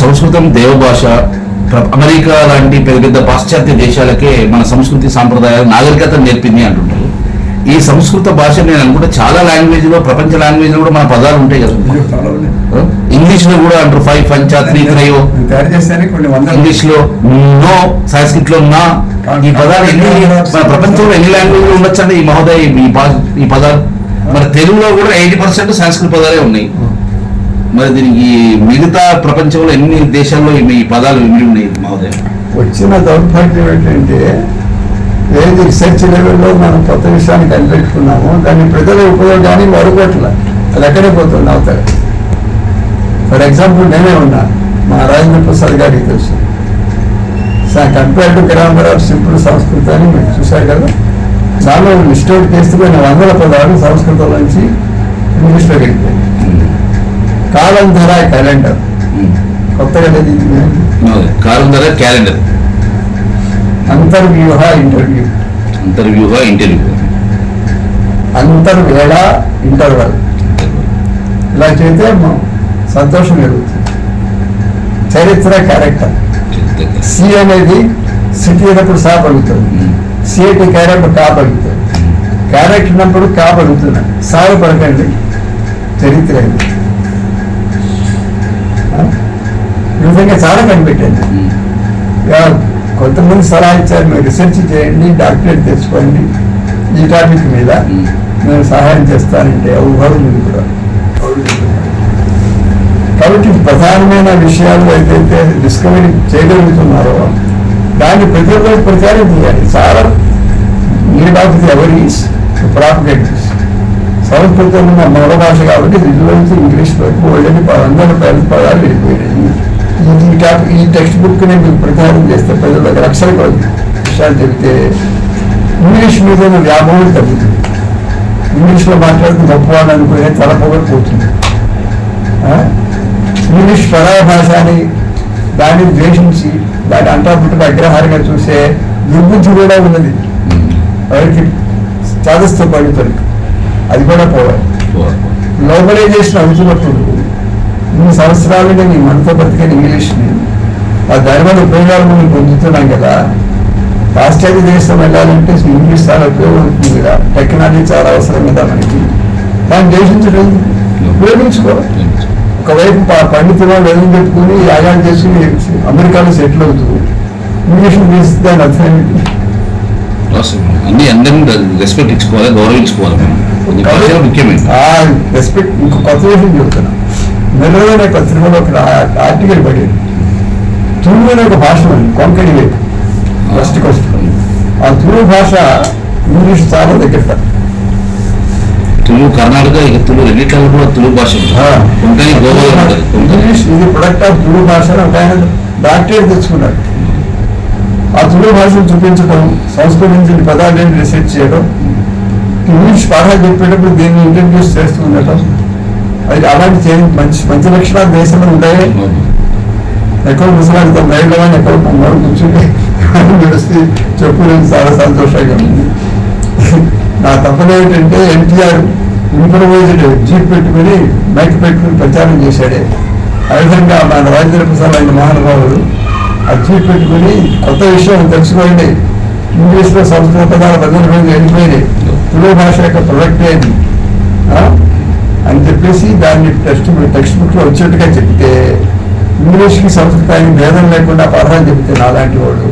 సంస్కృతం దేవభాష. అమెరికా లాంటి పెద్ద పెద్ద పాశ్చాత్య దేశాలకే మన సంస్కృతి సాంప్రదాయాలు నాగరికతను నేర్పింది అంటుంటారు. ఈ సంస్కృత భాష నేను అనుకుంటే చాలా లాంగ్వేజ్ లో, ప్రపంచ లాంగ్వేజ్ లో కూడా మన పదాలు ఉంటాయి కదా. ఇంగ్లీష్ లో కూడా అంటారు 5 పంచ 3 త్రయో తయారు చేస్తే కొన్ని వందల, ఇంగ్లీష్ లో నో, సంస్కృత్ లో నా. ఈ పదాలు ఎన్ని మన ప్రపంచంలో ఎన్ని లాంగ్వేజ్ లో ఉండొచ్చండి ఈ మహోదయ ఈ పదాలు. మరి తెలుగులో కూడా 80% సంస్కృత పదాలే ఉన్నాయి. మరి దీనికి మిగతా ప్రపంచంలో ఎన్ని దేశాల్లో ఈ పదాలు ఇమిడి ఉన్నాయి మహోదయ? వచ్చిన దౌర్భాగ్యం ఏంటంటే ఏది రీసెర్చ్ లెవెల్లో మనం కొత్త విషయాన్ని కనిపెట్టుకున్నామో దాన్ని ప్రజల ఉపయోగానికి వాడుకోవట్ల. అది ఎక్కడే పోతుంది అవుతారు. ఫర్ ఎగ్జాంపుల్ నేనే ఉన్నా, మా రాజేంద్ర ప్రసాద్ గారికి తెలుసు. Compare to grammar of simple సంస్కృత అని మీరు చూశారు కదా. దానిలో లిస్ట్ అవుట్ చేస్తున్న 100 పదాలు సంస్కృతం నుంచి ఇంగ్లీష్లో వెళ్ళిపోయాయి. కాలంధర క్యాలెండర్ కొత్తగా కాలంధర క్యాలెండర్. అంతర్వ్యూహ ఇంటర్వ్యూ, అంతర్వేళ ఇంటర్వల్. ఇలా చేస్తే సంతోషం కలుగుతుంది. చరిత్ర క్యారెక్టర్. సి అనేది సిటీ అయినప్పుడు సా పలుకుతుంది, సిఐటి క్యారెక్టర్ కా పలుకుతుంది, క్యారెక్టర్ అన్నప్పుడు కా పలుకుతున్నాడు, సాగు పలకండి చరిత్ర అయింది. ఈ విధంగా చాలా కనిపెట్టింది. కొంతమంది సలహా ఇచ్చారు, మీరు రీసెర్చ్ చేయండి, డాక్టరేట్ తెచ్చుకోండి ఈ టాపిక్ మీద, నేను సహాయం చేస్తానంటే ఊహలు కూడా. కాబట్టి ప్రధానమైన విషయాలు ఏదైతే డిస్కవరీ చేయగలుగుతున్నారో దాన్ని ప్రజల్లో ప్రచారం చేయాలి. చాలా నీడ్ ఆఫ్ ది ఎవరీస్ ప్రాపగేట్. సంస్కృతం ఉన్న మూల భాష కాబట్టి తెలుగులో నుంచి ఇంగ్లీష్ వరకు వాళ్ళని 100 పదాలు వెళ్ళిపోయినాయి. ఈ టెక్స్ట్ బుక్ని మీకు ప్రచారం చేస్తే ప్రజలకు లక్షల విషయాలు చెబితే ఇంగ్లీష్ మీద ఉన్న వ్యామోహం తగ్గుతుంది. ఇంగ్లీష్లో మాట్లాడుతూ గొప్పవాళ్ళు అనుకునే తలపోగపోతుంది. ఇంగ్లీష్ పరాయ భాష అని దాన్ని ద్వేషించి దాన్ని అంటాపుట్టుగా అగ్రహారంగా చూసే దుర్బుద్ధి కూడా ఉన్నది. వారికి చాదస్తూ పడుతుంది. అది కూడా పోవాలి. గ్లోబలైజేషన్ అవుతున్నప్పుడు ఇన్ని సంవత్సరాలుగా నీ మనతో బతికిన ఇంగ్లీష్ని దానివల్ల ఉపయోగాలు మనం పొందుతున్నాం కదా. పాశ్చాత్య దేశం వెళ్ళాలంటే ఇంగ్లీష్ చాలా ఉపయోగపడుతుంది కదా, టెక్నాలజీ చాలా అవసరం కదా మనకి. దాన్ని దేశించడం ఉపయోగించుకోవాలి. ఒకవైపు పండితులు వెదం పెట్టుకుని యాగాలు చేసుకుని అమెరికాలో సెటిల్ అవుతూ ఇంగ్లీష్ తీస్తే దాని అర్థం ఏంటి? అన్ని అందరినీ రెస్పెక్ట్ ఇచ్చుకోవాలి, గౌరవించుకోవాలి. రెస్పెక్ట్. ఇంకో కొత్త విషయం చెబుతున్నా. నెల్లూరులోనే పత్రికలో ఒక ఆర్టికల్ పడేది. తుళు అనే ఒక భాష ఉంది, కొంకణి వైపు వెస్ట్ కోస్ట్. ఆ తుళు భాష ఇంగ్లీష్ చాలా దగ్గర. తుళు కర్ణాటక, ఇక తుళు రెండిట్లలో కూడా తుళు భాష ఇంగ్లీష్. ఇది ప్రొడక్ట్ ఆఫ్ తుళు భాష. ఒక ఆయన డాక్టరేట్ తెచ్చుకున్నాడు. ఆ తుళు భాషను చూపించడం, సంస్కృతించిన పదాలను రీసెర్చ్ చేయడం, ఇంగ్లీష్ పాఠాలు చెప్పేటప్పుడు దీన్ని ఇంట్రడ్యూస్ చేస్తూ ఉండటం. అది అలాంటి మంచి మంచి లక్షణాలు దేశంలో ఉంటాయి. ఎక్కడ ముసలాడుతాం రైల్లో కానీ ఎక్కడ పొంగారు కూర్చుని నడిస్తే చెప్పులు చాలా సంతోషంగా ఉంది. నా తప్పన ఏంటంటే ఎన్టీఆర్ ఇంప్రవైజ్డ్ జీప్ పెట్టుకుని మైక్ పెట్టుకుని ప్రచారం చేశాడే. ఆ విధంగా మన రాజేంద్ర ప్రసాద్ అయిన మహానుభావుడు ఆ జీప్ పెట్టుకుని కొత్త విషయం తెలుసుకోండి, ఇంగ్లీష్లో సంస్కృత పదాలు 10 రోజులు వెళ్ళిపోయినాయి, తుళు భాష యొక్క ప్రొడక్ట్ ఏంటి అని చెప్పేసి దాన్ని టెక్స్ట్ బుక్లో వచ్చేట్టుగా చెప్తే, ఇంగ్లీష్కి సంస్కృతానికి భేదం లేకుండా పాఠాలు చెప్తే నాలాంటి వాడు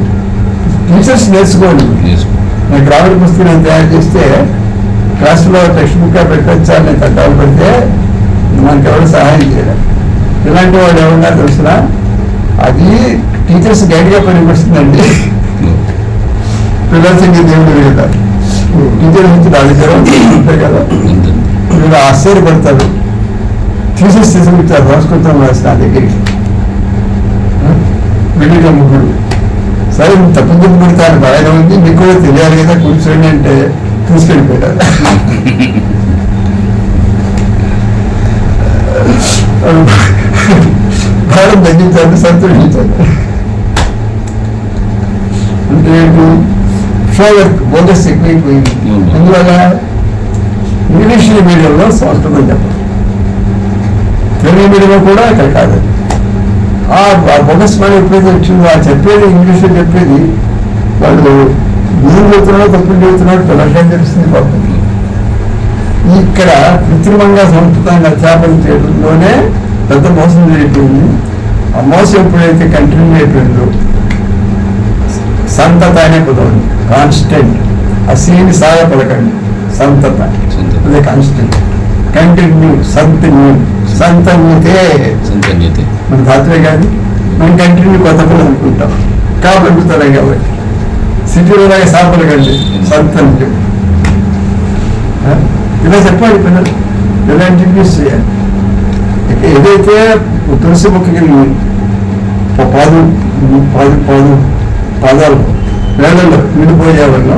టీచర్స్ నేర్చుకోండి. నేను గ్రామీణ పుస్తకం నేను తయారు చేస్తే క్లాసులో టెక్స్ట్ బుక్గా పెట్టాలి, నేను తగ్గాలు పెడితే మనకి ఎవరు సహాయం చేయలేదు. ఇలాంటి వాడు ఏమన్నా తెలిసిన అది టీచర్స్ గైడ్గా పనికొస్తుందండి. పిల్లలకి దేవుడు కదా, టీచర్ నుంచి 4 జనం ఉంటాయి కదా, వీళ్ళు ఆశ్చర్యపడతారు. టీచర్స్ తీసుకుంటారు సంస్కృతం రాసిన దగ్గరికి వెళ్ళిన ముగ్గురు. సరే తప్పు పెడతాను బాగా ఉంది, మీకు కూడా తెలియాలి కదా కూర్చోండి అంటే తీసుకెళ్ళిపోయారు. భారం తగ్గించాలి, సంతోషించాలి. అంటే షోవర్క్ బోగస్ ఎక్కువైపోయింది. అందువల్ల ఇంగ్లీష్ మీడియంలో సంస్కృతం చెప్పాలి, తెలుగు మీడియంలో కూడా ఇక్కడ కాదు. బోగస్ మనీ ఎప్పుడైతే వచ్చిందో ఆ చెప్పేది ఇంగ్లీష్లో చెప్పేది వాళ్ళు నిధులు చెబుతున్నాడు తప్పులు చెబుతున్నాడు పిల్లలకేం తెలుస్తుంది పాపం. ఇక్కడ కృత్రిమంగా సంస్కృతంగా అధ్యాపనం చేయడంలోనే పెద్ద మోసం జరిగిపోయింది. ఆ మోసం ఎప్పుడైతే కంటిన్యూ అయిపోయిందో సంతత అనే పదం కాన్స్టెంట్ అసీని సాగ పలకండి సంతత అదే కాన్స్టెంట్ కంటిన్యూ సంతన్యతే మన ధాతువే కానీ మనం కంటిన్యూ కొత్త పనులు అనుకుంటాం కాబడుగుతారా కాబట్టి సిటీలో సాపలకండి సంతన్యం ఇలా చెప్పాలి పిల్లలు ఇలా ఇంట్రడ్యూస్ చేయాలి. ఏదైతే తులసి మొక్కకి పాదాలు వేళల్లో విడిపోయే వల్ల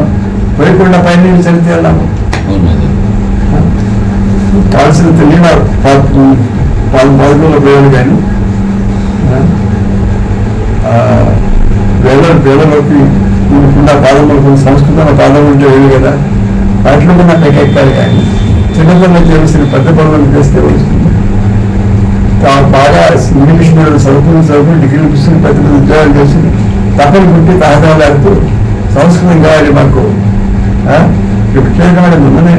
పోయకుండా పైన నీళ్ళు చదివితే వెళ్ళాము కావాల్సిన తెలియని పాదుకుల్లో పోయాలి కానీ వేళలోకి పాదములకు సంస్కృతంలో పాదం ఉంటే వేలు కదా వాటిలో కూడా ఎక్కాలి కానీ చిన్నపిల్లలు చేసిన పెద్ద పనులను చేస్తే వస్తుంది. బాగా ఇంగ్లీష్ మీడియం చదువుకుని డిగ్రీలు పుస్తకం పెద్ద పెద్ద ఉద్యోగాలు చేసి తప్పని పుట్టి తహతాలాడుతూ సంస్కృతం కావాలి మాకు ప్రత్యేకమైన ముందునే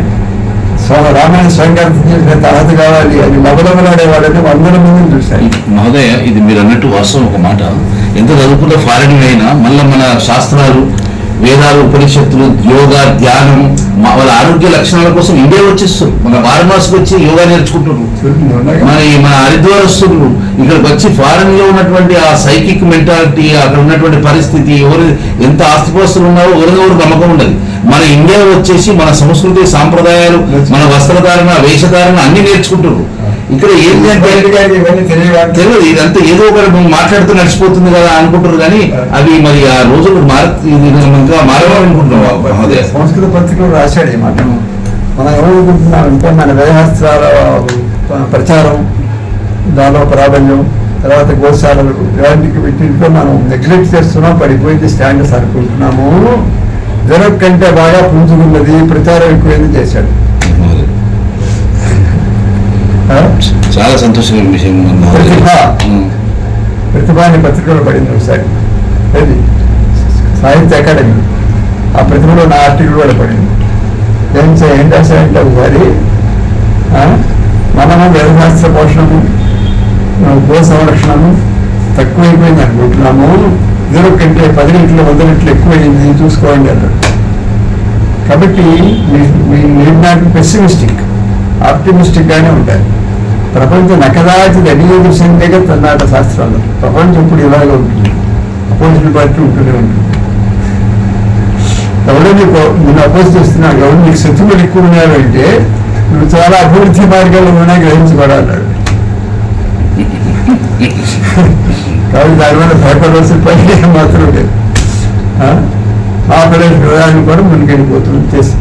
రామాయణ స్వయంగార్థం చేసిన తహత కావాలి అని లబలబలాడేవాళ్ళని 100 మందిని చూశారు. మహోదయ, ఇది మీరు అన్నట్టు వాస్తవం. ఒక మాట ఎంత చదువుకున్న ఫారెన్ అయినా మళ్ళీ మన శాస్త్రాలు వేదాలు ఉపనిషత్తులు యోగా ధ్యానం వాళ్ళ ఆరోగ్య లక్షణాల కోసం ఇండియా వచ్చేస్తారు. మన వారణాసికి వచ్చి యోగా నేర్చుకుంటున్నారు. మన హరిద్వార్ వస్తున్నారు. ఇక్కడికి వచ్చి ఫారెన్ లో ఉన్నటువంటి ఆ సైకిక్ మెంటాలిటీ అక్కడ ఉన్నటువంటి పరిస్థితి ఎవరు ఎంత ఆస్తిపోస్తులు ఉన్నారో ఎవరిదెవరు నమ్మకం ఉండదు. మన ఇండియా వచ్చేసి మన సంస్కృతి సాంప్రదాయాలు మన వస్త్రధారణ వేషధారణ అన్ని నేర్చుకుంటున్నారు. ఇక్కడ ఏంటి అంటే తెలియదు, ఇదంతా ఏదో ఒకటి మాట్లాడుతూ నడిచిపోతుంది కదా అనుకుంటారు కానీ అవి మరి ఆ రోజులు ఇంకా మారాలనుకుంటున్నాం. సంస్కృత పత్రికలు రాశాడు ఈ మాట. మనం ఏమనుకుంటున్నాం అంటే మన వేదశాస్త్రాల ప్రచారం, దానిలో ప్రాబల్యం, తర్వాత గోశాలలు ఇలాంటికి వీటితో మనం నెగ్లెక్ట్ చేస్తున్నాం, పడిపోయింది స్టాండర్డ్స్ అనుకుంటున్నాము. జనక్ కంటే బాగా పుంజుకున్నది, ప్రచారం ఎక్కువైంది చేశాడు. చాలా సంతోషమైన విషయం. ప్రతిభ అనే పత్రికలో పడింది ఒకసారి, అది సాహిత్య అకాడమీ. ఆ ప్రతిభలో నా ఆర్టికల్ కూడా పడింది. ఏం రాశారంటే ఒకసారి మనము వేదశాస్త్ర పోషణము గో సంరక్షణము తక్కువైపోయింది అనుకుంటున్నాము, 0 కంటే 10 రెట్లు 100 రెట్లు ఎక్కువైంది చూసుకోండి అన్నాడు. కాబట్టి నీడ్ నాట్ పెసిమిస్టిక్, ఆప్టిమిస్టిక్ గానే ఉంటాయి. ప్రపంచం నకదాచి అడిగేది సంఖ్యగా తన్నాట శాస్త్రాలు. ప్రపంచం ఇప్పుడు ఇలాగే ఉంటుంది, అపోజిషన్ పార్టీ ఉంటూనే ఉంటుంది. ఎవడో నేను అపోజ్ చేస్తున్నాడు, ఎవరు నీకు శత్రువులు ఎక్కువ ఉన్నారు అంటే నువ్వు చాలా అభివృద్ధి మార్గాల్లో ఉన్నా గ్రహించబడాలి. కాబట్టి దానివల్ల భయపడవలసిన పని మాత్రం లేదు. ఆపరేషన్ ప్రధాని కూడా ముందుకెళ్ళిపోతుంది, చేసి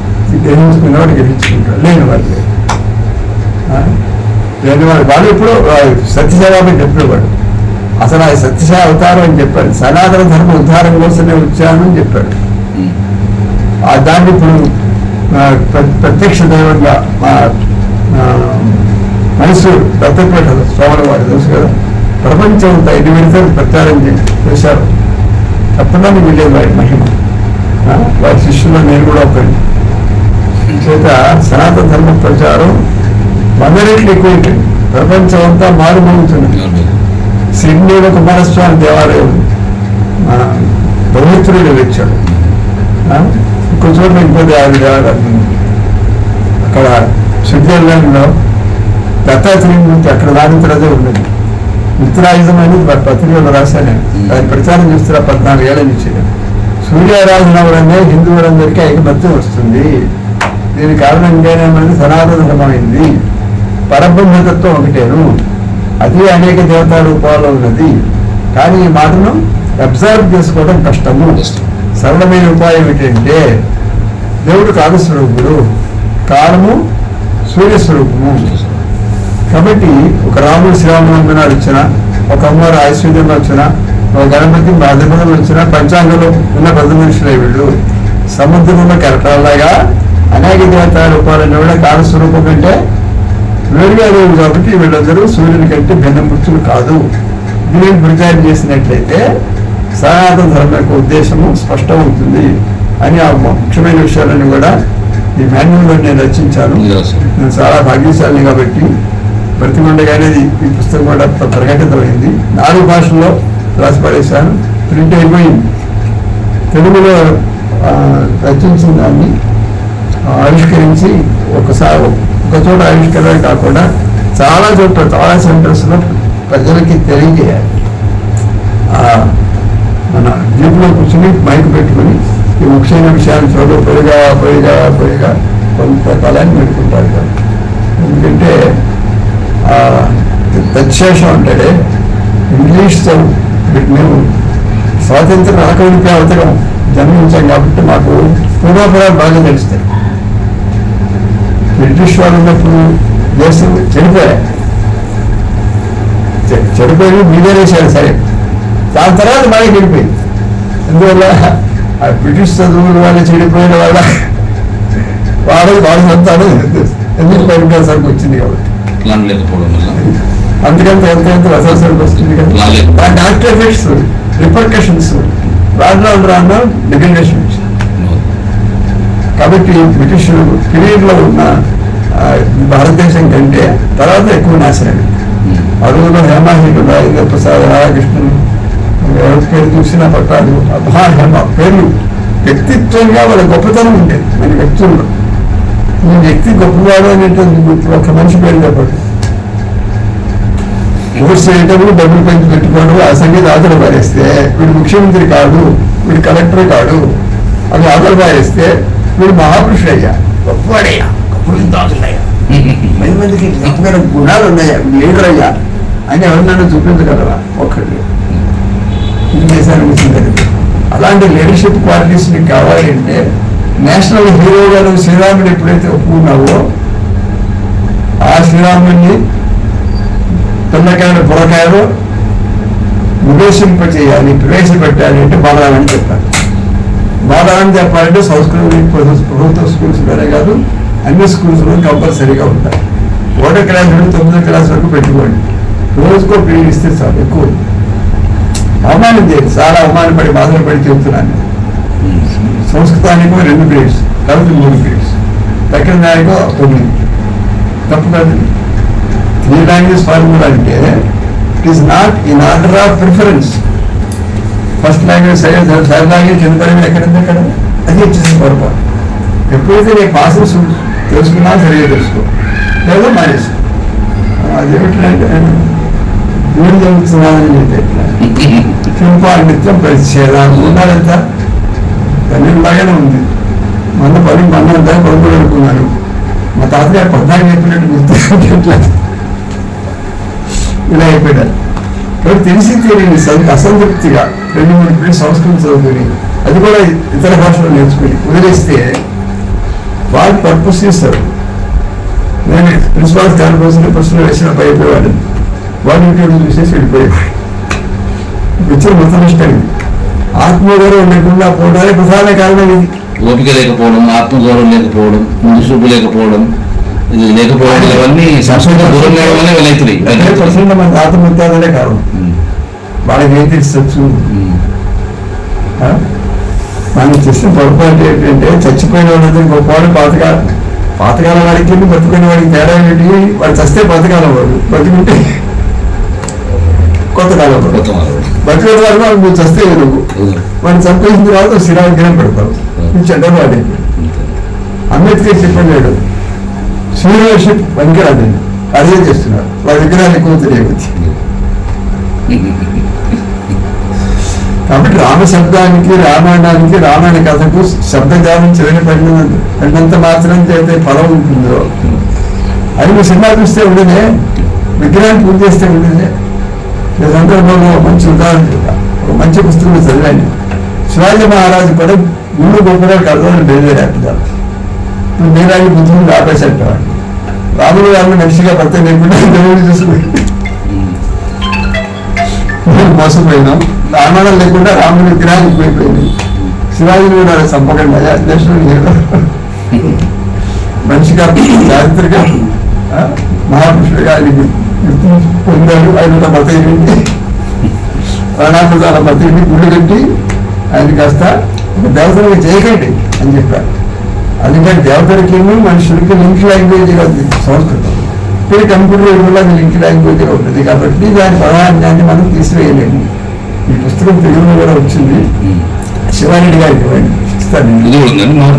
గ్రహించుకునేవాడు గ్రహించుకుంటాడు, లేని వాళ్ళు లేని వాడు వాళ్ళు ఎప్పుడో సత్యసేవాన్ని చెప్పేవాడు. అసలు ఆ సత్యసేవ అవతారం అని చెప్పాడు, సనాతన ధర్మ ఉద్ధారం కోసమే వచ్చాను అని చెప్పాడు. దాన్ని ఇప్పుడు ప్రత్యక్ష దైవంగా మైసూరు దత్తపేట స్వాముల వారు తెలుసు కదా, ప్రపంచం అంతా 8 విడతలు ప్రచారం చేశారు. తప్పదని వెళ్ళేది వారి మహిమ. వారి శిష్యుల్లో నేను కూడా ఒకటి చేత సనాతన ధర్మ ప్రచారం 100 రెట్లు ఎక్కువైపోయింది. ప్రపంచం అంతా మారుమోగుతుంది. సిడ్నీలో కుమారస్వామి దేవాలయం పవిత్రుడు వచ్చాడు. ఇంకో చోట్ల ఇంకో దేవాలయం అక్కడ స్విట్జర్లాండ్లో దత్తాత్రేయుడు అక్కడ దాని తర్వాతే ఉన్నది. మిత్రాయుధం అనేది పత్రికలో రాశాను. దాని ప్రచారం చేస్తున్న 14 ఏళ్ళ నుంచి సూర్యారాధన వలనే హిందువులందరికీ ఐకమత్యం వస్తుంది. దీని కారణంగానేమన్నది సనాతన ధర్మమైంది. పరబ్రహ్మతత్వం ఒకటేను, అది అనేక దేవతా రూపాలు ఉన్నది. కానీ ఈ మాటను అబ్జర్వ్ చేసుకోవడం కష్టము. సరళమైన ఉపాయం ఏంటంటే దేవుడు కాలస్వరూపుడు, కాలము సూర్యస్వరూపము. కాబట్టి ఒక రాముడు శ్రీరామనవమి నాడు వచ్చిన, ఒక అమ్మవారు ఐశ్వర్యంలో వచ్చిన, ఒక గణపతి బాధ్యతలు వచ్చిన, పంచాంగంలో ఉన్న పెద్ద మనుషులే వీళ్ళు. సముద్రంలో కెరటాలాగా అనేక దేవతా రూపాలన్నీ కూడా కాలస్వరూపం కంటే వేరుగా లేవు. కాబట్టి వీళ్ళందరూ సూర్యుని కంటే భిన్నమూర్తులు కాదు. అగ్నిని ప్రచారం చేసినట్లయితే సనాతన ధర్మ యొక్క ఉద్దేశము స్పష్టమవుతుంది అని ఆ ముఖ్యమైన విషయాలను కూడా ఈ మాన్యువల్లో నేను రచించాను. నేను చాలా భాగ్యశాలిని కాబట్టి ప్రతిమండగా అనేది ఈ పుస్తకం కూడా ప్రకటితమైంది. 4 భాషల్లో రాసి పడేశాను, ప్రింట్ అయిపోయింది. తెలుగులో రచించిన దాన్ని ఆవిష్కరించి ఒక చోట ఆవిష్కరణ కాకుండా చాలా చోట్ల చాలా సెంటర్స్లో ప్రజలకి తెలియజేయాలి. మన జీపులో కూర్చొని మైక్ పెట్టుకుని ఈ ముఖ్యమైన విషయాన్ని చదువు పొడిగా కొంతకాలాన్ని పెట్టుకుంటారు కదా. ఎందుకంటే దశేషం అంటే ఇంగ్లీష్ మేము స్వాతంత్రం రాకముందుకే అవతరం జన్మించాం కాబట్టి మాకు పూర్వాపరాలు బాగా తెలుస్తాయి. బ్రిటిష్ వాళ్ళు ఉన్నప్పుడు దేశం చెడిపోయి మీదేశారు సరే, దాని తర్వాత బాగా చెడిపోయింది. అందువల్ల ఆ బ్రిటిష్ చదువుల వాళ్ళు చెడిపోయిన వాళ్ళ సంతానం ఎందుకు పరిపాలనకు వచ్చింది కాబట్టి అందుకంటే ఎంత అసలు వస్తుంది కదా. ఆ డాక్టర్ ఎఫెక్ట్స్ రిపర్కషన్స్ రాను డిగ్రేడేషన్ కాబట్టి బ్రిటిష్ పీరియడ్లో ఉన్న భారతదేశం కంటే తర్వాత ఎక్కువ నాశనం. అడుగులో హేమాహీలు రాజేంద్ర ప్రసాద్ రాధాకృష్ణన్ ఎవరి పేరు చూసినా పట్టాలు మహాహేమ పేర్లు వ్యక్తిత్వంగా వాళ్ళ గొప్పతనం ఉండేది మన వ్యక్తుల్లో. ఈ వ్యక్తి గొప్పవాడు అనేటువంటి ఒక మనిషి పేరు చెప్పండి. కోర్సు అయ్యేటప్పుడు డబ్బులు పెంచి పెట్టుకోవడం ఆ సంగతి ఆదరణ పారేస్తే వీడు ముఖ్యమంత్రి కాదు, వీడు కలెక్టర్ కాడు అని ఆదరణ పారేస్తే వీడు మహాపురుషుడయ్యా, గొప్పవాడయ్యా, గొప్ప దాసుడయ్యా, 10 మందికి గొప్పమైన గుణాలు ఉన్నాయా, లీడర్ అయ్యా అని ఎవరినైనా చూపించగలరా? ఒక్కటి ఇది దేశానికి. అలాంటి లీడర్షిప్ క్వాలిటీస్ నీకు కావాలి అంటే నేషనల్ హీరోగా నువ్వు శ్రీరాముని ఎప్పుడైతే ఒప్పుకున్నావో ఆ శ్రీరాముని పిల్లకాయలు బుర్రకాయలు నివేశింపచేయాలి, ప్రవేశపెట్టాలి అంటే బాలరామని చెప్పాలి. బాలరామని చెప్పాలంటే సంస్కృతి ప్రభుత్వ స్కూల్స్లోనే కాదు అన్ని స్కూల్స్లో కంపల్సరీగా ఉంటాయి. 1వ క్లాస్ నుండి 9వ క్లాస్ వరకు పెట్టుకోండి. రోజుకో పీరియడ్ ఇస్తే చాలు. ఎక్కువ అవమానం చేయాలి, చాలా అవమానపడి బాధపడి చెబుతున్నాను. సంస్కృతానికి 2 పీరియడ్స్ కాబట్టి 3 పీరియడ్స్, సెకండ్ దానికో 9. తప్పు కాదు. 3 లాంగ్వేజ్ ఫార్ములా అంటే it is not in order of preference. First language third language కింద పడి ఎక్కడుంది అక్కడ అది వచ్చేసి పొరపాటు. ఎప్పుడైతే నేను పాసెస్ తెలుసుకున్నా సరిగ్గా తెలుసుకో, లేదా మానేసి అదేమిటంటే వీడు జరుగుతున్నానని చెప్పి నిత్యం పరిచ్ఛేదం ఉండాలంతా తల్లిలాగానే ఉంది. మొన్న అంతా పడుకుని అనుకున్నాను. మా తాతగారు 14 చెప్పినట్టు గుర్తు ఇలా అయిపోయాడు. కాబట్టి తెలిసి తెలియని అసంతృప్తిగా 2-3 పీరియడ్ సంస్కృతం చదువుకుని అది కూడా ఇతర భాషలో నేర్చుకుని వదిలేస్తే వాళ్ళు పర్పస్ చేస్తారు. నేను ప్రిన్సిపాల్ కాన్ఫరెన్స్లో ప్రశ్నలు వేసినప్పుడు అయిపోయేవాడు. వాళ్ళు ఇంటి చూసేసి వెళ్ళిపోయేవాడు. వచ్చిన మొత్తం నష్టానికి ఆత్మగౌరవం లేకుండా పోవడానికి ప్రధాన కారణం ఇది. ఓపిక లేకపోవడం, ఆత్మగౌరవం లేకపోవడం, ముందు చూపు లేకపోవడం, ఇది లేకపోవడం, ఇవన్నీ సంస్కృతం దూరంగా అవుతుంది. మన ఆత్మహత్యాలనే కారణం. వాళ్ళకి ఏం తెలుసు? మనం చేసిన పొరపాటు ఏంటంటే చచ్చిపోయిన వాళ్ళది గొప్పవాడు పాతకాలం వాడికి బతుకునే వాడికి తేడా ఏంటి? వాడు చస్తే పాతకాలం వాడు, బతుకుంటే కొత్త కాలం బతుకునే వాళ్ళు నువ్వు చస్తే నువ్వు వాడిని చంపేసిన తర్వాత శ్రీరామగ్రహం పెడతావు. నువ్వు చెడ్డవాడి. అంబేద్కర్ చెప్పలేడు శ్రీరామషిప్ పనికిరాదండి, అదే చేస్తున్నారు. వాడి విగ్రహాలు ఎక్కువ తెలియవచ్చు. కాబట్టి రామ శబ్దానికి, రామాయణానికి, రామాయణ కథకు శబ్దజాలం చెవిని పడినంత మాత్రం చేస్తే ఫలం ఉంటుందో అది నువ్వు సినిమా చూస్తే ఉండదే, విగ్రహాన్ని పూజ చేస్తే ఉండదే. ఈ సందర్భంలో మంచి ఉదాహరణ చెప్తా. ఒక మంచి పుస్తకం చదివాను. శివాజీ మహారాజు కూడా గుళ్ళు గొప్పరాలు కలవాలని బయలుదేరేస్తారు. ఇప్పుడు మీరాగి బుద్ధుని ఆపేసేటవాడు. రాములు గారిని మనిషిగా భర్త లేకుండా దేవుడు చూసుకుని మోసపోయినాం. రామాయణం లేకుండా రాముడి విగ్రహాలు ఎక్కువైపోయింది. శివాజీని కూడా చంపకండి అయ్యా, దేశంలో మనిషిగా చారిత్రక మహాపురుషుడిగా ఆయన గుర్తింపు పొందారు. ఆయన మత ఏంటి ప్రాణాపదాల బతికి గుడి కట్టి ఆయన కాస్త దేవతలకు చేయకండి అని చెప్పారు. అందుకని దేవతలకి మనుషులకి లింక్ లాంగ్వేజ్గా ఉంది సంస్కృతం. ఇప్పుడు కంప్యూటర్ కూడా లింక్ లాంగ్వేజ్గా ఉంటుంది కాబట్టి దాని ప్రాధాన్యాన్ని మనం తీసివేయలేము. ఈ పుస్తకం తెలుగులో కూడా వచ్చింది. శివారెడ్డి గారికి ఇస్తాను,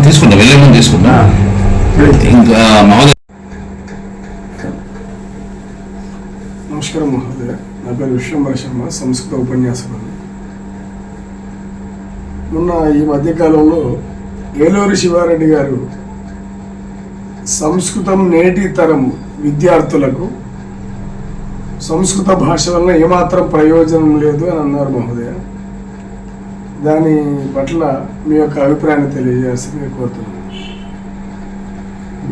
తీసుకుంటా, వెళ్ళే ముందు తీసుకుంటా. ఇంకా నమస్కారం మహోదయ, నా పేరు విశ్వంబర శర్మ, సంస్కృత ఉపన్యాసకుడు. మొన్న ఈ మధ్యకాలంలో ఏలూరి శివారెడ్డి గారు సంస్కృతం నేటి తరం విద్యార్థులకు సంస్కృత భాష వలన ఏమాత్రం ప్రయోజనం లేదు అని అన్నారు మహోదయ. దాని పట్ల మీ యొక్క అభిప్రాయాన్ని తెలియజేయాల్సింది కోరుతున్నాను.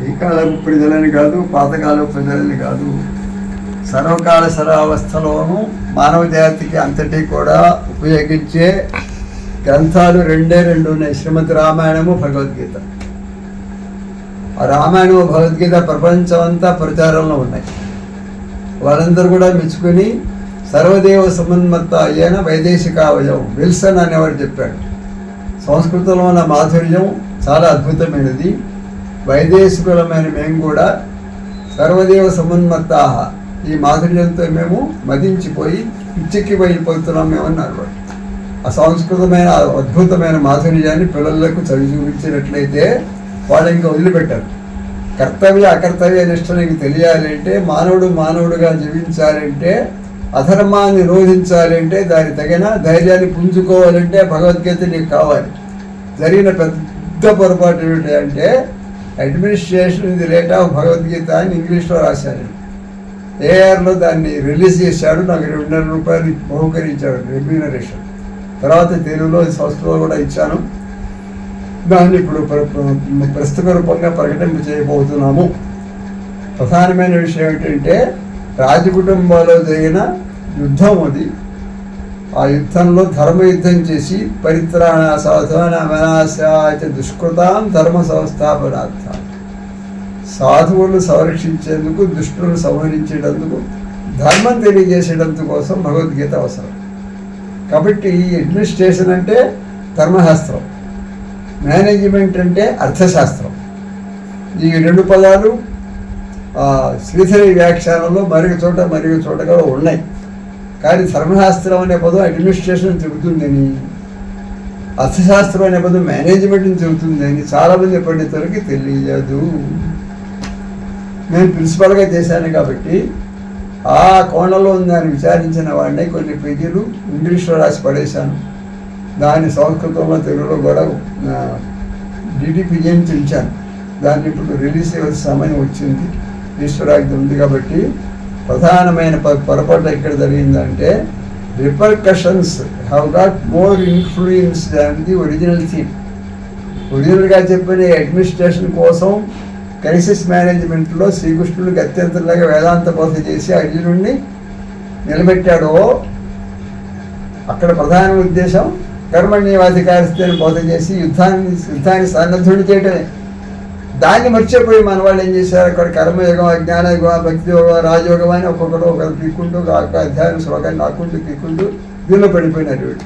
ఈ కాలం ప్రజలని కాదు, పాతకాలం ప్రజలని కాదు, సర్వకాల సర్వావస్థలోనూ మానవ జాతికి అంతటి కూడా ఉపయోగించే గ్రంథాలు రెండే ఉన్నాయి, శ్రీమద్ రామాయణము, భగవద్గీత. ఆ రామాయణము భగవద్గీత ప్రపంచం అంతా ప్రచారంలో ఉన్నాయి. వాళ్ళందరూ కూడా మెచ్చుకొని సర్వదేవ సమన్మత్త అయిన వైదేశికావయం విల్సన్ అనేవాడు చెప్పాడు, సంస్కృతంలో ఉన్న మాధుర్యం చాలా అద్భుతమైనది, వైదేశికులమైన మేము కూడా సర్వదేవ సమన్మత్తాహ, ఈ మాధుర్యంతో మేము మదించిపోయి పిచ్చెక్కిపోయిపోతున్నాం మేమన్నారు వాడు. ఆ సంస్కృతమైన అద్భుతమైన మాధుర్యాన్ని పిల్లలకు చదివి చూపించినట్లయితే వాళ్ళు ఇంకా వదిలిపెట్టారు. కర్తవ్య అకర్తవ్య నిష్ట నీకు తెలియాలంటే, మానవుడుగా జీవించాలంటే, అధర్మాన్ని నిరోధించాలంటే, దాని తగిన ధైర్యాన్ని పుంజుకోవాలంటే భగవద్గీత నీకు కావాలి. జరిగిన పెద్ద పొరపాటు ఏమిటి అంటే, అడ్మినిస్ట్రేషన్ ఇది రేట్ ఆఫ్ భగవద్గీత అని ఇంగ్లీష్లో రాశారు. ఏఆర్లో దాన్ని రిలీజ్ చేశాడు, నాకు 2,500 రూపాయలు బహుకరించాడు రెమ్యూనరేషన్. తర్వాత తెలుగులో సంస్కృతంలో కూడా ఇచ్చాను. దాన్ని ఇప్పుడు ప్రస్తుత రూపంగా ప్రకటింప చేయబోతున్నాము. ప్రధానమైన విషయం ఏంటంటే, రాజకుటుంబంలో జరిగిన యుద్ధం అది. ఆ యుద్ధంలో ధర్మయుద్ధం చేసి పరిత్రాణ సాధన వినాశాచ దుష్కృతాం ధర్మ సంస్థాపనార్థ, సాధువులను సంరక్షించేందుకు, దుష్టులను సంహరించేటందుకు, ధర్మం తెలియజేసేటందుకు కోసం భగవద్గీత అవసరం. కాబట్టి ఈ అడ్మినిస్ట్రేషన్ అంటే ధర్మశాస్త్రం, మేనేజ్మెంట్ అంటే అర్థశాస్త్రం. ఈ 2 పదాలు శ్రీధరి వ్యాఖ్యానంలో మరొక చోటగా ఉన్నాయి. కానీ ధర్మశాస్త్రం అనే పదం అడ్మినిస్ట్రేషన్ చెబుతుందని, అర్థశాస్త్రం అనే పదం మేనేజ్మెంట్ని చెబుతుందని చాలామంది పండితులకి తెలియదు. నేను ప్రిన్సిపల్గా చేశాను కాబట్టి ఆ కోణంలో దాన్ని విచారించిన వాడిని కొన్ని పేజీలు ఇంగ్లీష్లో రాసి పడేశాను. దాన్ని సంస్కృతంలో తెలుగులో కూడా DDPM ఉంచాను. దాన్ని ఇప్పుడు రిలీజ్ చేయవలసిన సమయం వచ్చింది, ఈశ్వరాజ్ఞ ఉంది. కాబట్టి ప్రధానమైన పొరపాటు ఎక్కడ జరిగిందంటే, repercussions have got more influence than the original theme. ఒరిజినల్గా చెప్పిన అడ్మినిస్ట్రేషన్ కోసం క్రైసిస్ మేనేజ్మెంట్లో శ్రీకృష్ణుడికి అత్యంతలాగా వేదాంత బోధ చేసి అర్జునుడిని నిలబెట్టాడో, అక్కడ ప్రధాన ఉద్దేశం కర్మణ్యవాధికారిస్తేనే బోధ చేసి యుద్ధాన్ని సన్నద్ధుడి చేయటమే. దాన్ని మర్చిపోయి మన వాళ్ళు ఏం చేశారు, అక్కడ కర్మయోగం, అజ్ఞానయోగం, భక్తి యోగం, రాజయోగం అని ఒకరు పీక్కుంటూ అధ్యాయం శ్లోకాన్ని నాకుంటూ పీక్కుంటూ దీనిలో పడిపోయినారు.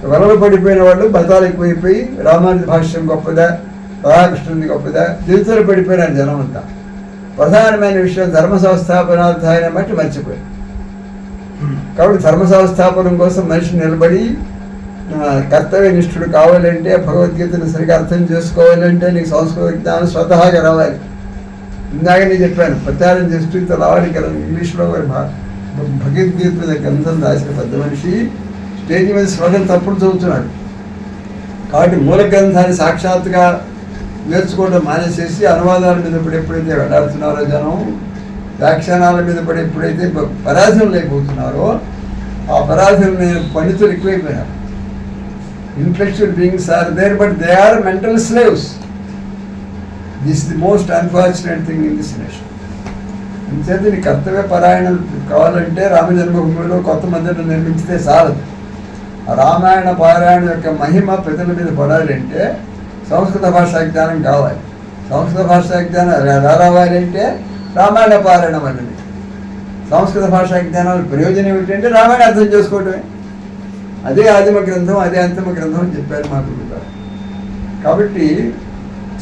వలలో పడిపోయిన వాళ్ళు మతాలు ఎక్కువైపోయి రామానుజ భాష్యం గొప్పదా, రాధాకృష్ణుని గొప్పదా, జీవితంలో పడిపోయినారు జనం అంతా. ప్రధానమైన విషయం ధర్మ సంస్థాపనార్థాన్ని బట్టి మర్చిపోయారు. కాబట్టి ధర్మ సంస్థాపనం కోసం మనిషి నిలబడి కర్తవ్య నిష్ఠుడు కావాలంటే, భగవద్గీతను సరిగా అర్థం చేసుకోవాలంటే నీకు సంస్కృత జ్ఞానం స్వతహాగా రావాలి. ఇందాక నేను చెప్పాను, ప్రచారం చేస్తూ ఇంత రావాలి కదా. ఇంగ్లీష్లో భగవద్గీత మీద గ్రంథం రాసిన పెద్ద మనిషి స్టేజ్ మీద శ్లోకం తప్పుడు చదువుతున్నాడు. కాబట్టి మూల గ్రంథాన్ని సాక్షాత్తుగా నేర్చుకోవడం మానేసేసి అనువాదాల మీద ఎప్పుడైతే వెళ్లాడుతున్నారో జనం, వ్యాఖ్యానాల మీద ఎప్పుడైతే పరాధీనులు అయిపోతున్నారో, ఆ పరాధీనులు పండితులు ఎక్కువైపోయినారు. Intellectual beings are there, but they are mental slaves. This the most unfortunate thing in this nation. ఇంచేత నీ కర్తవ్య పరాయణం కావాలంటే రామజన్మభూమిలో కొత్త మందిరం నిర్మించితే చాలదు. రామాయణ పారాయణ యొక్క మహిమ ప్రజల మీద పడాలంటే సంస్కృత భాషా జ్ఞానం కావాలి. సంస్కృత భాషా జ్ఞానం ఎలా రావాలంటే రామాయణ పారాయణం అనేది. సంస్కృత భాషా జ్ఞానాల ప్రయోజనం ఏమిటంటే రామాయణ అర్థం చేసుకోవటమే. అదే ఆదిమ గ్రంథం, అదే అంతిమ గ్రంథం అని చెప్పారు మా గురువుగారు. కాబట్టి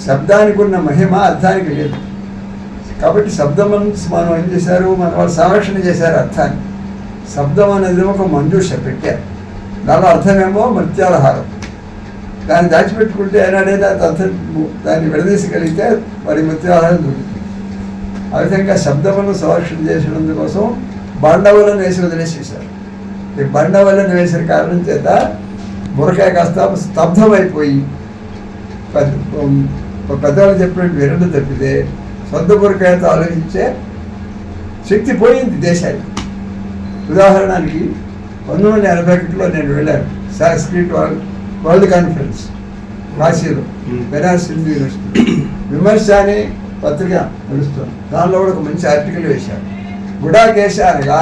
శబ్దానికి ఉన్న మహిమ అర్థానికి లేదు. కాబట్టి శబ్దం మనం ఏం చేశారు, మన వాళ్ళు సంరక్షణ చేశారు అర్థాన్ని. శబ్దం అనేది ఒక మంజూష పెట్టారు. దాని అర్థమేమో మత్స్యాలహారం. దాన్ని దాచిపెట్టుకుంటే ఏనాడే దాని అర్థం దాన్ని విడదీసగలిగితే మరి మత్స్యాలహారం దొరుకుతుంది. ఆ విధంగా శబ్దమును సంరక్షణ చేసినందుకోసం బండవలను వేసి వదిలేసేసారు. ఈ బండవలను వేసిన కారణం చేత బుర్రకాయ కాస్త స్తబ్దమైపోయి పెద్దవాళ్ళు చెప్పినట్టు వినడం తప్పితే సొంత బుర్రకాయతో ఆలోచించే శక్తి పోయింది దేశానికి. ఉదాహరణకి 1981లో నేను వెళ్ళాను సాంస్క్రిట్ వరల్డ్ కాన్ఫరెన్స్ కాశీలో, బెనారస్ హిందూ యూనివర్సిటీ. విమర్శ అని పత్రిక నడుస్తుంది. దానిలో కూడా ఒక మంచి ఆర్టికల్ వేశారు. గుడాకేశ అనగా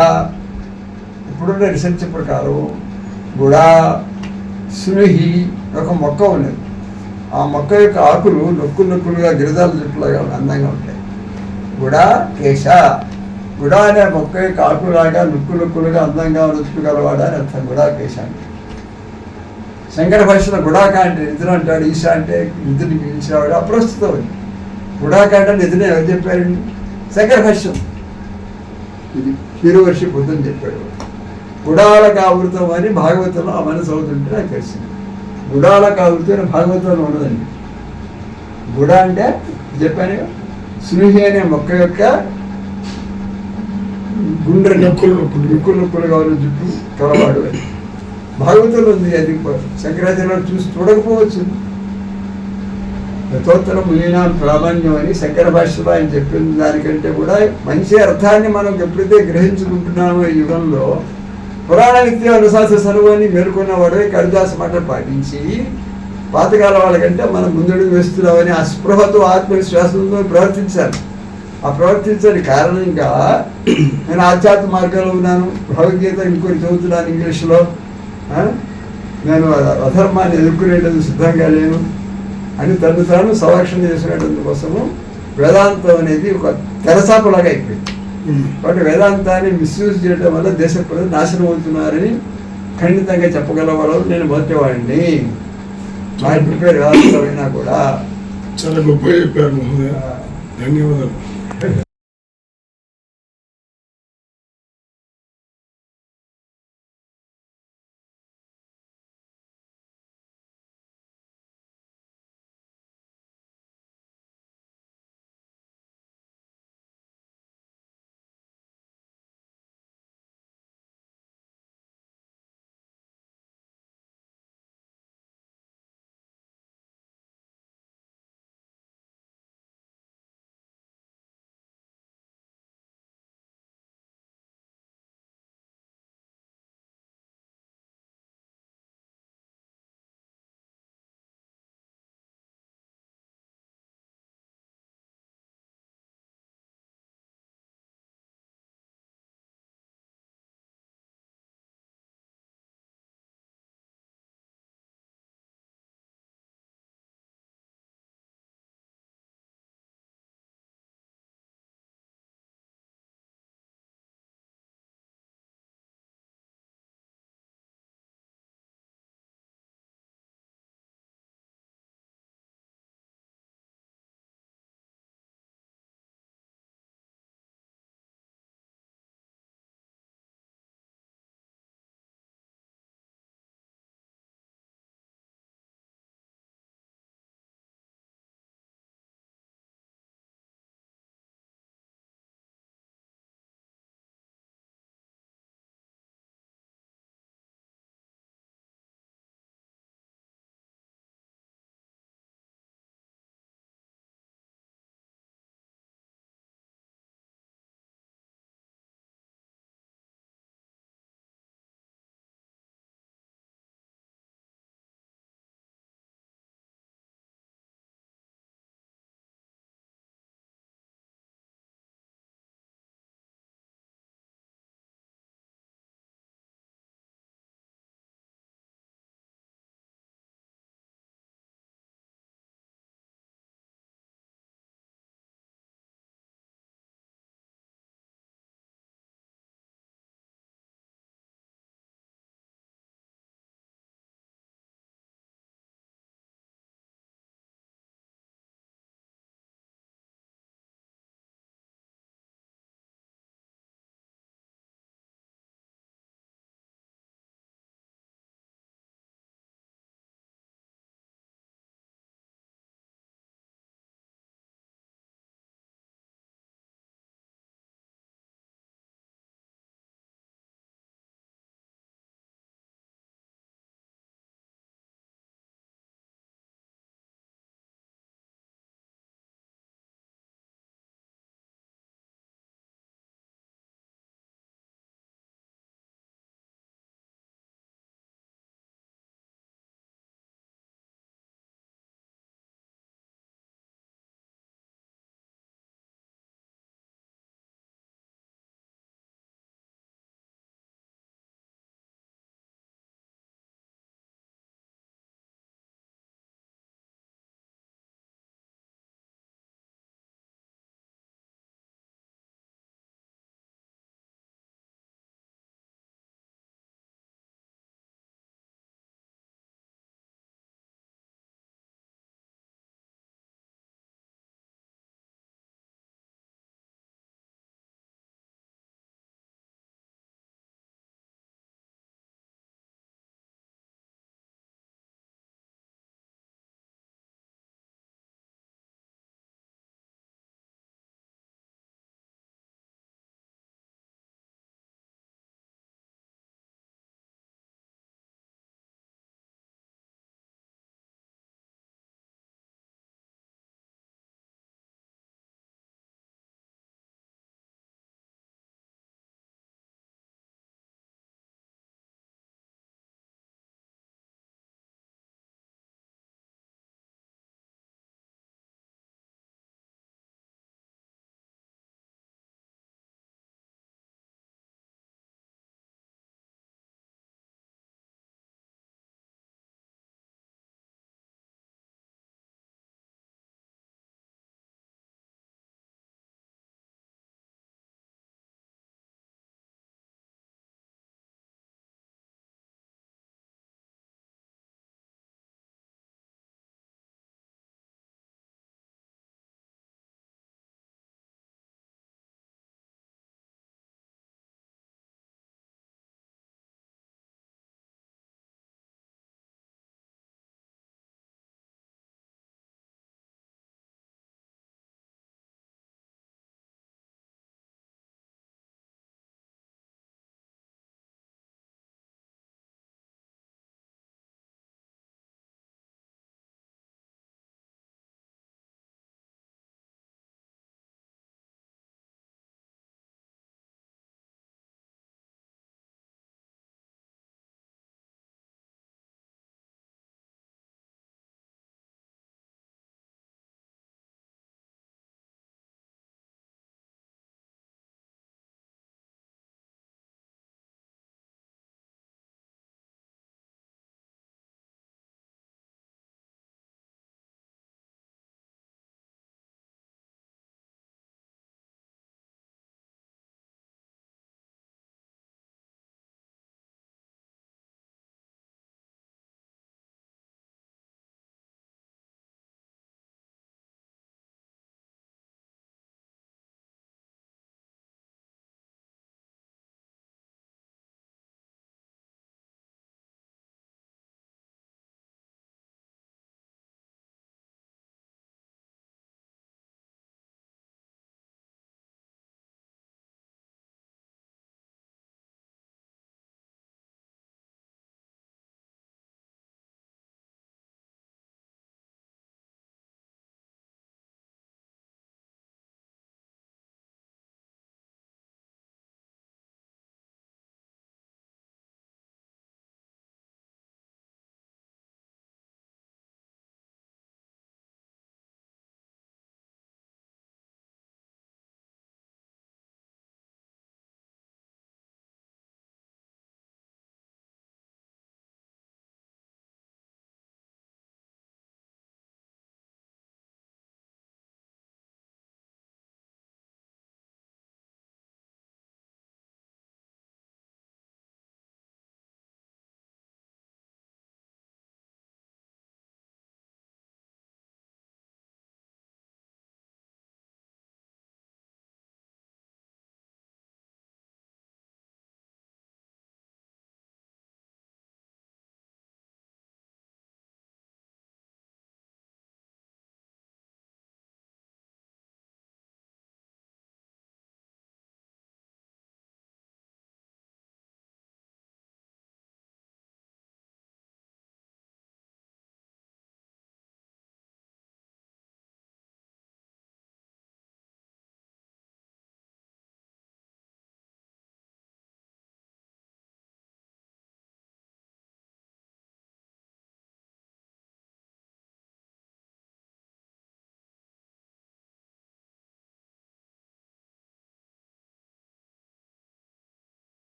ఇప్పుడున్న రీసెర్చ్ ప్రకారం గుడా సునిహి ఒక మొక్క ఉన్నది. ఆ మొక్క యొక్క ఆకులు నొక్కులుగా గిరిజాల జుట్టులాగా అందంగా ఉంటాయి. గుడా కేశ, గుడా అనే మొక్క యొక్క ఆకులాగా నొక్కులుగా అందంగా రుచులు గలవాడా అని అర్థం. గుడా కేశ అంటే శంకర భాషలో గుడాక అంటే నిధులు అంటాడు, ఈశ అంటే నిధుని పిలిచేవాడు. అప్రస్తుతం అది. గుడాక అంటే నిధుని ఎవరు చెప్పారండి? శంకర భాష్యం. ఇది హీరోవర్షి బుద్ధని చెప్పాడు. గుడాలకు ఆవృతం అని భాగవతంలో ఆ మనసు అవుతుంటే నాకు తెలిసింది. గుడాలకు ఆవృతం భాగవతంలో ఉన్నదండి. గుడ అంటే చెప్పాను, సునిహి అనే మొక్క యొక్క గుండ్ర నొక్కులుగా ఉన్న జుట్టు కలవాడు అని భాగవతంలో ఉంది. అది శంకరాచార్యులు చూసి చూడకపోవచ్చు. యథోత్తరం మునీనాం ప్రామాణ్యం అని శంకర భాషలో ఆయన చెప్పిన దానికంటే కూడా మంచి అర్థాన్ని మనం ఎప్పుడైతే గ్రహించుకుంటున్నామో ఈ యుగంలో, పురాణ నిత్య అనుశాస సర్వాన్ని మేలుకున్నవాడు కడిదాస మాట పాటించి పాతకాల వాళ్ళకంటే మనం ముందడుగు వేస్తున్నామని ఆ స్పృహతో ఆత్మవిశ్వాసంతో ప్రవర్తించాలి. ఆ ప్రవర్తించని కారణంగా నేను ఆధ్యాత్మ మార్గంలో ఉన్నాను, భగవద్గీత ఇంకోటి చదువుతున్నాను ఇంగ్లీష్లో, నేను అధర్మాన్ని ఎదుర్కొనేటందుకు సిద్ధంగా లేను అని తను తాను సంరక్షణ చేసుకునేటందు కోసము వేదాంతం అనేది ఒక తెరసాపలాగా అయిపోయింది. కాబట్టి వేదాంతాన్ని మిస్యూజ్ చేయడం వల్ల దేశ ప్రజలు నాశనం అవుతున్నారని ఖండితంగా చెప్పగల వాళ్ళు నేను మొదటివాడిని. మా ఇంటి పేరు వేదాంతమైనా కూడా చాలా గొప్ప చెప్పారు మహోదయ. ధన్యవాదాలు.